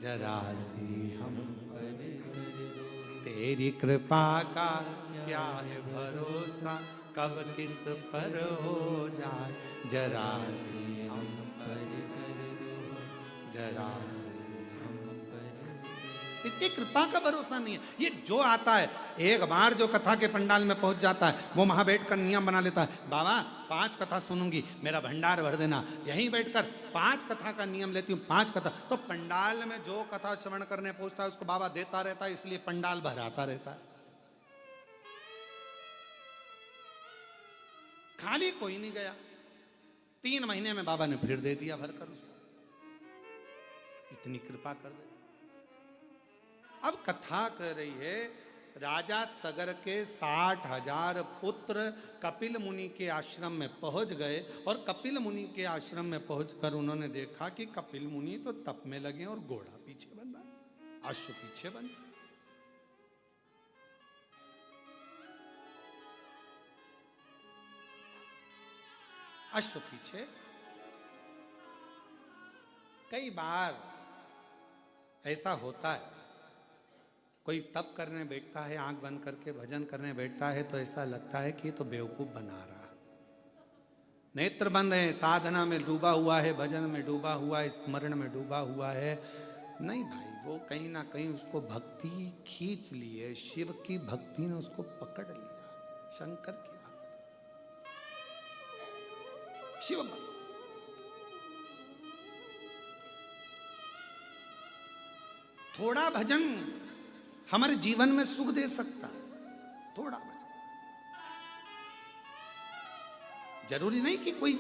जरा सी हम पर कर दो। तेरी कृपा का क्या है भरोसा, कब किस पर हो जाए जरा सी हम पर कर दो, जरा सी। इसकी कृपा का भरोसा नहीं है। ये जो आता है एक बार जो कथा के पंडाल में पहुंच जाता है वो वहां बैठकर नियम बना लेता है, बाबा 5 कथा सुनूंगी, मेरा भंडार भर देना। यहीं बैठकर 5 कथा का नियम लेती हूँ, 5 कथा। तो पंडाल में जो कथा श्रवण करने पहुंचता है उसको बाबा देता रहता है, इसलिए पंडाल भराता रहता है। खाली कोई नहीं गया। 3 महीने में बाबा ने फिर दे दिया भरकर उसको। इतनी कृपा कर दे। अब कथा कह रही है राजा सगर के 60,000 पुत्र कपिल मुनि के आश्रम में पहुंच गए और कपिल मुनि के आश्रम में पहुंचकर उन्होंने देखा कि कपिल मुनि तो तप में लगे और घोड़ा पीछे बंधा, अश्व पीछे बंधा। अश्व पीछे। कई बार ऐसा होता है, कोई तप करने बैठता है, आंख बंद करके भजन करने बैठता है तो ऐसा लगता है कि ये तो बेवकूफ बना रहा। नेत्र बंद है, साधना में डूबा हुआ है, भजन में डूबा हुआ है, स्मरण में डूबा हुआ है। नहीं भाई, वो कहीं ना कहीं उसको भक्ति खींच ली है, शिव की भक्ति ने उसको पकड़ लिया, शंकर की भक्ति, शिव भक्ति। थोड़ा भजन हमारे जीवन में सुख दे सकता है, थोड़ा भजन। जरूरी नहीं कि कोई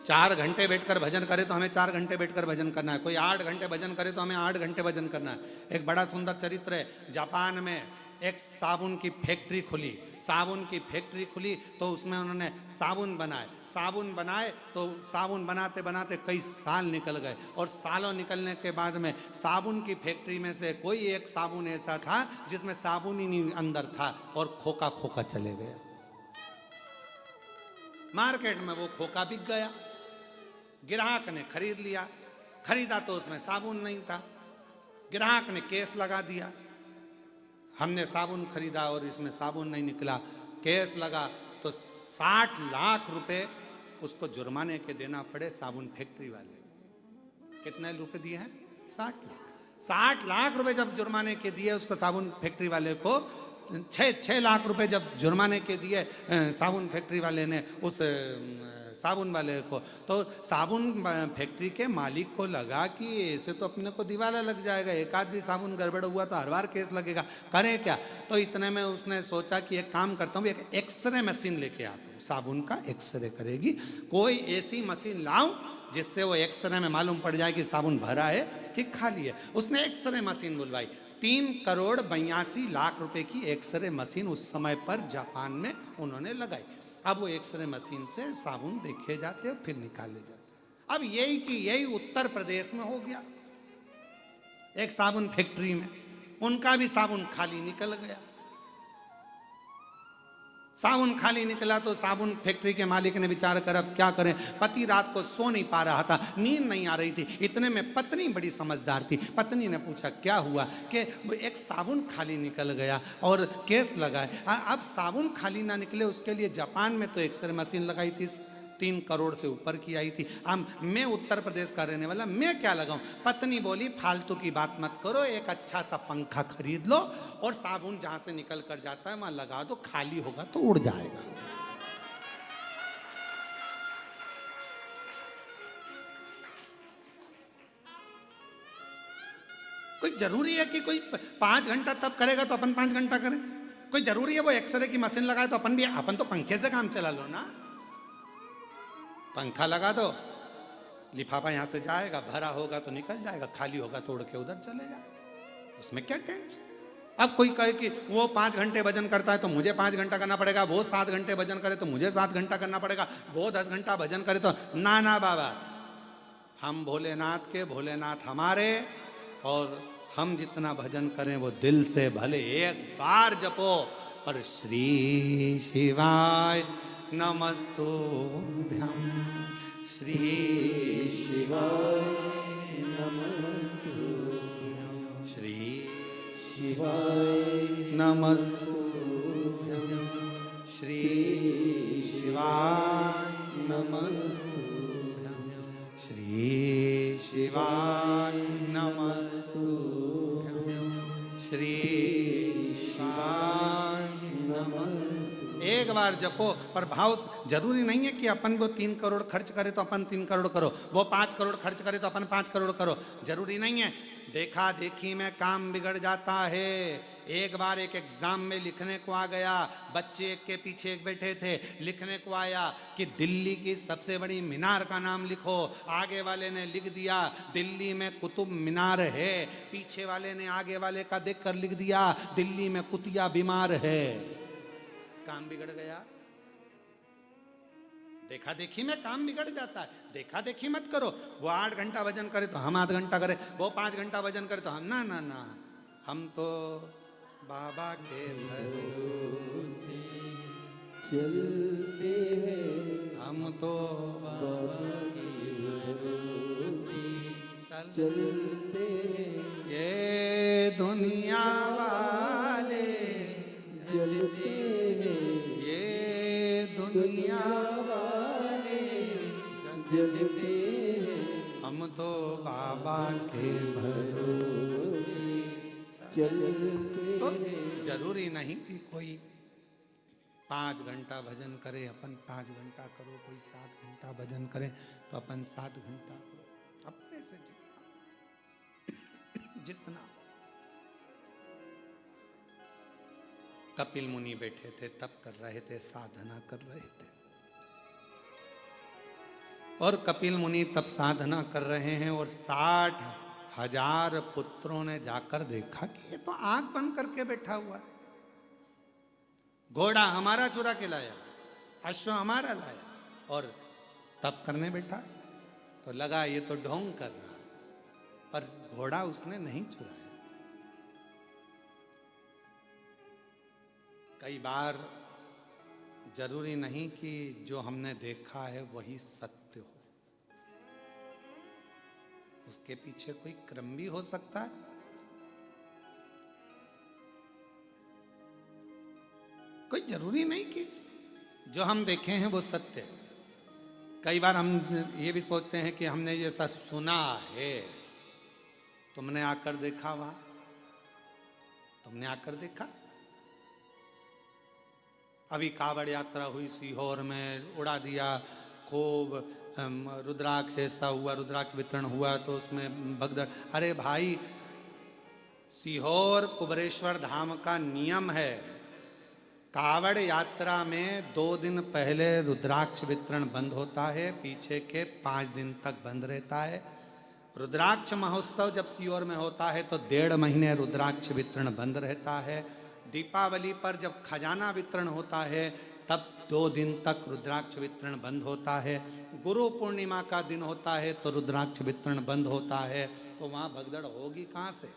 4 घंटे बैठकर भजन करे तो हमें 4 घंटे बैठकर भजन करना है, कोई 8 घंटे भजन करे तो हमें 8 घंटे भजन करना है। एक बड़ा सुंदर चरित्र है। जापान में एक साबुन की फैक्ट्री खुली, साबुन की फैक्ट्री खुली तो उसमें उन्होंने साबुन बनाए तो साबुन बनाते बनाते कई साल निकल गए और सालों निकलने के बाद में साबुन की फैक्ट्री में से कोई एक साबुन ऐसा था जिसमें साबुन ही नहीं अंदर था और खोखा खोखा चले गया। मार्केट में वो खोखा बिक गया, ग्राहक ने खरीद लिया, खरीदा तो उसमें साबुन नहीं था, ग्राहक ने केस लगा दिया, हमने साबुन खरीदा और इसमें साबुन नहीं निकला। केस लगा तो 60 लाख रुपए उसको जुर्माने के देना पड़े साबुन फैक्ट्री वाले। कितने रुपए दिए हैं? 60 लाख। 60 लाख रुपए जब जुर्माने के दिए उसको साबुन फैक्ट्री वाले को, 6 लाख रुपए जब जुर्माने के दिए साबुन फैक्ट्री वाले ने उस साबुन वाले को। तो साबुन फैक्ट्री के मालिक को लगा कि ऐसे तो अपने को दिवाला लग जाएगा, एक आध भी साबुन गड़बड़ हुआ तो हर बार केस लगेगा, करें क्या। तो इतने में उसने सोचा कि एक काम करता हूँ, एक एक्सरे मशीन लेके आता हूँ, साबुन का एक्सरे करेगी, कोई ऐसी मशीन लाऊं जिससे वो एक्सरे में मालूम पड़ जाए कि साबुन भरा है कि खाली है। उसने एक्सरे मशीन बुलवाई, 3,82,00,000 रुपए की एक्सरे मशीन उस समय पर जापान में उन्होंने लगाई। अब वो एक्सरे मशीन से साबुन देखे जाते और फिर निकाले जाते। अब यही कि यही उत्तर प्रदेश में हो गया, एक साबुन फैक्ट्री में उनका भी साबुन खाली निकल गया। साबुन खाली निकला तो साबुन फैक्ट्री के मालिक ने विचार कर अब क्या करें, पति रात को सो नहीं पा रहा था, नींद नहीं आ रही थी। इतने में पत्नी बड़ी समझदार थी, पत्नी ने पूछा क्या हुआ, कि एक साबुन खाली निकल गया और केस लगाए। अब साबुन खाली ना निकले उसके लिए जापान में तो एक्सरे मशीन लगाई थी, 3 करोड़ से ऊपर की आई थी। अब मैं उत्तर प्रदेश का रहने वाला, मैं क्या लगाऊं। पत्नी बोली फालतू की बात मत करो, एक अच्छा सा पंखा खरीद लो और साबुन जहां से निकल कर जाता है वहां लगा दो, खाली होगा तो उड़ जाएगा। कोई जरूरी है कि कोई 5 घंटा तब करेगा तो अपन 5 घंटा करें? कोई जरूरी है वो एक्सरे की मशीन लगाए तो अपन तो पंखे से काम चला लो ना। पंखा लगा दो, लिफाफा यहां से जाएगा, भरा होगा तो निकल जाएगा, खाली होगा तो उड़ के उधर चले जाएगा, उसमें क्या टेंशन। अब कोई कहे कि वो 5 घंटे भजन करता है तो मुझे 5 घंटा करना पड़ेगा, वो 7 घंटे भजन करे तो मुझे 7 घंटा करना पड़ेगा, वो 10 घंटा भजन करे तो ना ना बाबा, हम भोलेनाथ के, भोलेनाथ हमारे, और हम जितना भजन करें वो दिल से भले एक बार जपो। और श्री शिवाय नमस्तुभ्यं, श्री शिवाय नमस्तुभ्यं, श्री शिवाय नमस्तुभ्यं, श्री शिवाय नमस्तुभ्यं, श्री शिवाय नमस्तुभ्यं, श्री शिवाय नमस्तुभ्यं। एक बार जपो, पर भाव जरूरी नहीं है कि अपन वो 3 करोड़ खर्च करे तो अपन 3 करोड़ करो, वो 5 करोड़ खर्च करे तो अपन 5 करोड़ करो, जरूरी नहीं है। देखा देखी में काम बिगड़ जाता है। एक बार एक एग्जाम में लिखने को आ गया, बच्चे एक के पीछे एक बैठे थे, लिखने को आया कि दिल्ली की सबसे बड़ी मीनार का नाम लिखो। आगे वाले ने लिख दिया दिल्ली में कुतुब मीनार है, पीछे वाले ने आगे वाले का देखकर लिख दिया दिल्ली में कुतिया बीमार है। काम बिगड़ गया। देखा देखी में काम बिगड़ जाता है। देखा देखी मत करो, वो 8 घंटा भजन करे तो हम 8 घंटा करें, वो 5 घंटा भजन करे तो हम ना ना ना, हम तो बाबा के भरोसे चलते हैं, हम तो बाबा के भरोसे चलते हैं, ये दुनिया वाले चलते हैं, ये दुनिया वाले जलते हैं, हम तो बाबा के भरोसे चलते तो हैं। जरूरी नहीं कि कोई 5 घंटा भजन करे, अपन 5 घंटा करो, कोई 7 घंटा भजन करे तो अपन 7 घंटा करो, अपने से जितना। कपिल मुनि बैठे थे, तप कर रहे थे, साधना कर रहे थे, और कपिल मुनि तब साधना कर रहे हैं और 60,000 पुत्रों ने जाकर देखा कि ये तो आंख बंद करके बैठा हुआ है, घोड़ा हमारा चुरा के लाया, अश्व हमारा लाया और तप करने बैठा। तो लगा ये तो ढोंग कर रहा, पर घोड़ा उसने नहीं चुराया। कई बार जरूरी नहीं कि जो हमने देखा है वही सत्य हो, उसके पीछे कोई क्रम भी हो सकता है। कोई जरूरी नहीं कि जो हम देखे हैं वो सत्य है। कई बार हम ये भी सोचते हैं कि हमने ये सब सुना है, तुमने आकर देखा, वहां तुमने आकर देखा। अभी कावड़ यात्रा हुई सीहोर में, उड़ा दिया खूब रुद्राक्ष ऐसा हुआ, रुद्राक्ष वितरण हुआ तो उसमें भगदड़। अरे भाई, सीहोर कुबरेश्वर धाम का नियम है, कावड़ यात्रा में 2 दिन पहले रुद्राक्ष वितरण बंद होता है, पीछे के 5 दिन तक बंद रहता है। रुद्राक्ष महोत्सव जब सीहोर में होता है तो 1.5 महीने रुद्राक्ष वितरण बंद रहता है। दीपावली पर जब खजाना वितरण होता है तब 2 दिन तक रुद्राक्ष वितरण बंद होता है। गुरु पूर्णिमा का दिन होता है तो रुद्राक्ष वितरण बंद होता है। तो वहाँ भगदड़ होगी कहाँ से?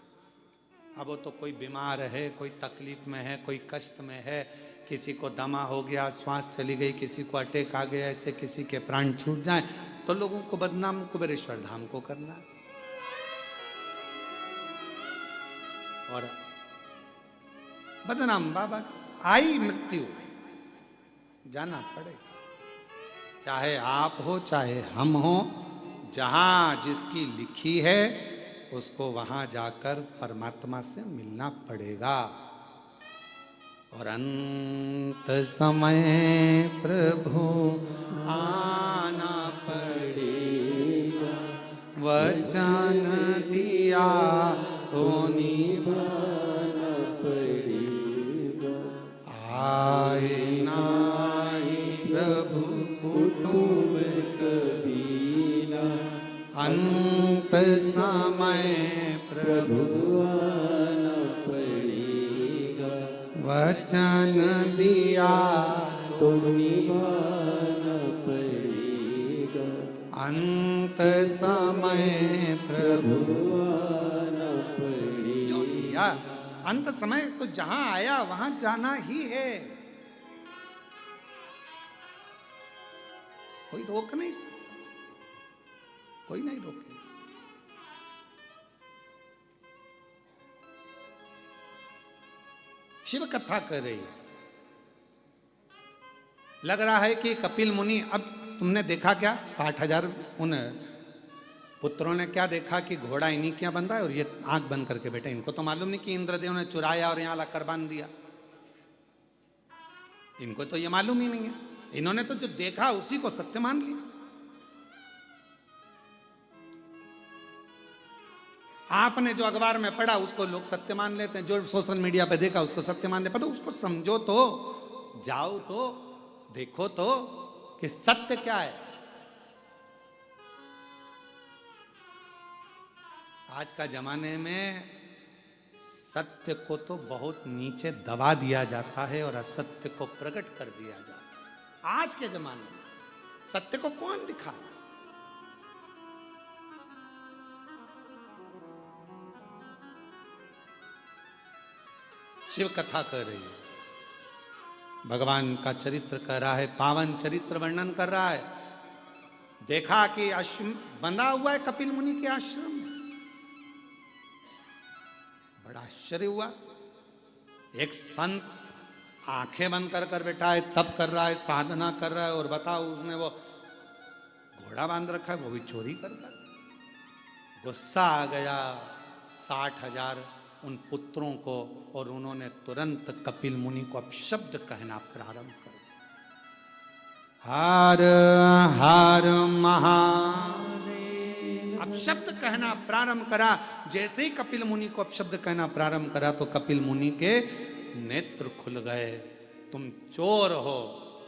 अब वो तो कोई बीमार है, कोई तकलीफ में है, कोई कष्ट में है, किसी को दमा हो गया, श्वास चली गई, किसी को अटैक आ गया, ऐसे किसी के प्राण छूट जाए तो लोगों को बदनाम कुबेरेश्वर धाम को करना है। और बदनाम बाबा, आई मृत्यु जाना पड़ेगा, चाहे आप हो चाहे हम हो। जहां जिसकी लिखी है उसको वहां जाकर परमात्मा से मिलना पड़ेगा। और अंत समय प्रभु आना पड़ेगा, वचन दिया तो निभाना पड़ेगा। आए नाई प्रभु कुटुंब कबीला, अंत समय प्रभु आना पड़ेगा, वचन दिया तो निभाना पड़ेगा। अंत समय प्रभु आना पड़ेगा। जो दिया अंत समय, तो जहां आया वहां जाना ही है, कोई रोक नहीं सकता, कोई नहीं रोकेगा। शिव कथा कर रही है, लग रहा है कि कपिल मुनि, अब तुमने देखा क्या 60,000 उन पुत्रों ने क्या देखा कि घोड़ा इन्हीं क्या बंधा है और ये आंख बंद करके बैठे। इनको तो मालूम नहीं कि इंद्रदेव ने चुराया और यहां लाकर बांध दिया, इनको तो ये मालूम ही नहीं है। इन्होंने तो जो देखा उसी को सत्य मान लिया। आपने जो अखबार में पढ़ा उसको लोग सत्य मान लेते हैं, जो सोशल मीडिया पे देखा उसको सत्य मान लेते। पर उसको समझो तो, जाओ तो, देखो तो कि सत्य क्या है। आज का जमाने में सत्य को तो बहुत नीचे दबा दिया जाता है और असत्य को प्रकट कर दिया जाता है। आज के जमाने में सत्य को कौन दिखा रहा है? शिव कथा कर रही है, भगवान का चरित्र कर रहा है, पावन चरित्र वर्णन कर रहा है। देखा कि आश्रम बंधा हुआ है कपिल मुनि के आश्रम में, बड़ा आश्चर्य हुआ। एक संत आंखें बंद कर बैठा है, तप कर रहा है, साधना कर रहा है, और बताओ उसने वो घोड़ा बांध रखा है, वो भी चोरी कर रहा है। गुस्सा आ गया 60,000 उन पुत्रों को, और उन्होंने तुरंत कपिल मुनि को अपशब्द कहना प्रारंभ कर दिया। हर हर महादेव, अपशब्द कहना प्रारंभ करा। जैसे ही कपिल मुनि को अपशब्द कहना प्रारंभ करा तो कपिल मुनि के नेत्र खुल गए। तुम चोर हो,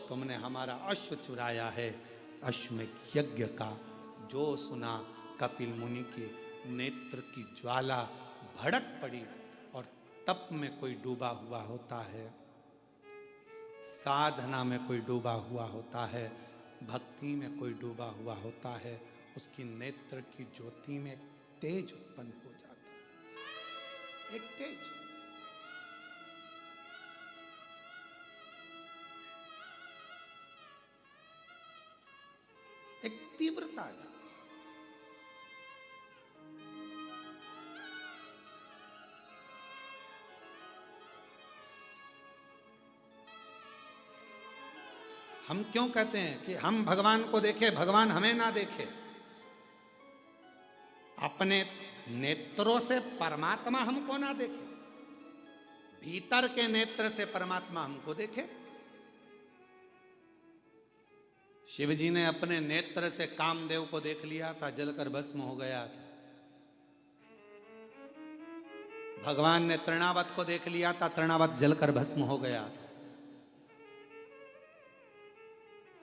तुमने हमारा अश्व चुराया है। अश्वमेध यज्ञ का जो सुना, कपिल मुनि के नेत्र की ज्वाला भड़क पड़ी। और तप में कोई डूबा हुआ होता है, साधना में कोई डूबा हुआ होता है, भक्ति में कोई डूबा हुआ होता है, उसकी नेत्र की ज्योति में तेज उत्पन्न हो जाता है। एक तेज, एक तीव्रता आ जाती है। हम क्यों कहते हैं कि हम भगवान को देखें, भगवान हमें ना देखे? अपने नेत्रों से परमात्मा हमको ना देखे, भीतर के नेत्र से परमात्मा हमको देखे। शिव जी ने अपने नेत्र से कामदेव को देख लिया था, जलकर भस्म हो गया था। भगवान ने तृणावत को देख लिया था, तृणावत जलकर भस्म हो गया था।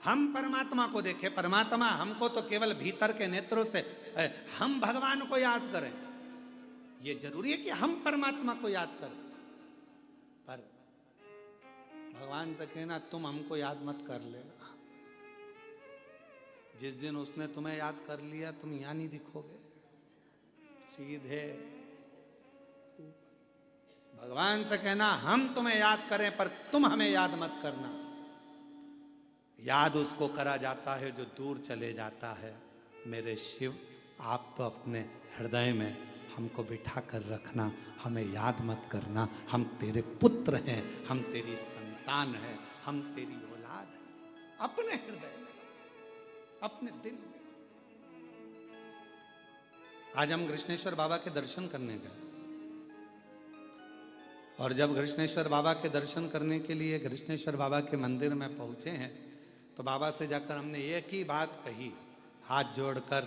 हम परमात्मा को देखें, परमात्मा हमको तो केवल भीतर के नेत्रों से, हम भगवान को याद करें। ये जरूरी है कि हम परमात्मा को याद करें, पर भगवान से कहना तुम हमको याद मत कर लेना। जिस दिन उसने तुम्हें याद कर लिया तुम यहां नहीं दिखोगे, सीधे भगवान से कहना हम तुम्हें याद करें पर तुम हमें याद मत करना। याद उसको करा जाता है जो दूर चले जाता है। मेरे शिव, आप तो अपने हृदय में हमको बिठा कर रखना, हमें याद मत करना। हम तेरे पुत्र हैं, हम तेरी संतान हैं, हम तेरी औलाद हैं। अपने हृदय में, अपने दिल में। आज हम कृष्णेश्वर बाबा के दर्शन करने गए, और जब कृष्णेश्वर बाबा के दर्शन करने के लिए कृष्णेश्वर बाबा के मंदिर में पहुंचे हैं, तो बाबा से जाकर हमने एक ही बात कही, हाथ जोड़कर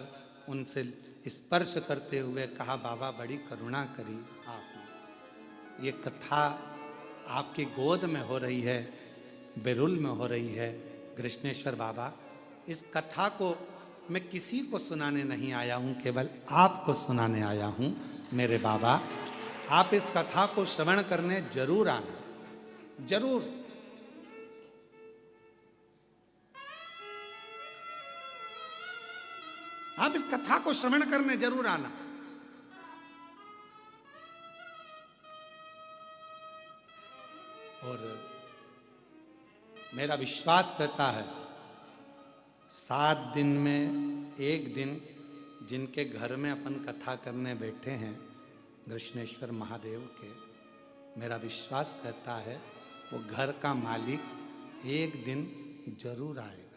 उनसे स्पर्श करते हुए कहा, बाबा बड़ी करुणा करी आपने। ये कथा आपकी गोद में हो रही है, बेरुल में हो रही है। कृष्णेश्वर बाबा, इस कथा को मैं किसी को सुनाने नहीं आया हूँ, केवल आपको सुनाने आया हूँ। मेरे बाबा, आप इस कथा को श्रवण करने जरूर आना, जरूर। आप इस कथा को श्रवण करने जरूर आना। और मेरा विश्वास कहता है 7 दिन में एक दिन जिनके घर में अपन कथा करने बैठे हैं कृष्णेश्वर महादेव के, मेरा विश्वास कहता है वो घर का मालिक एक दिन जरूर आएगा।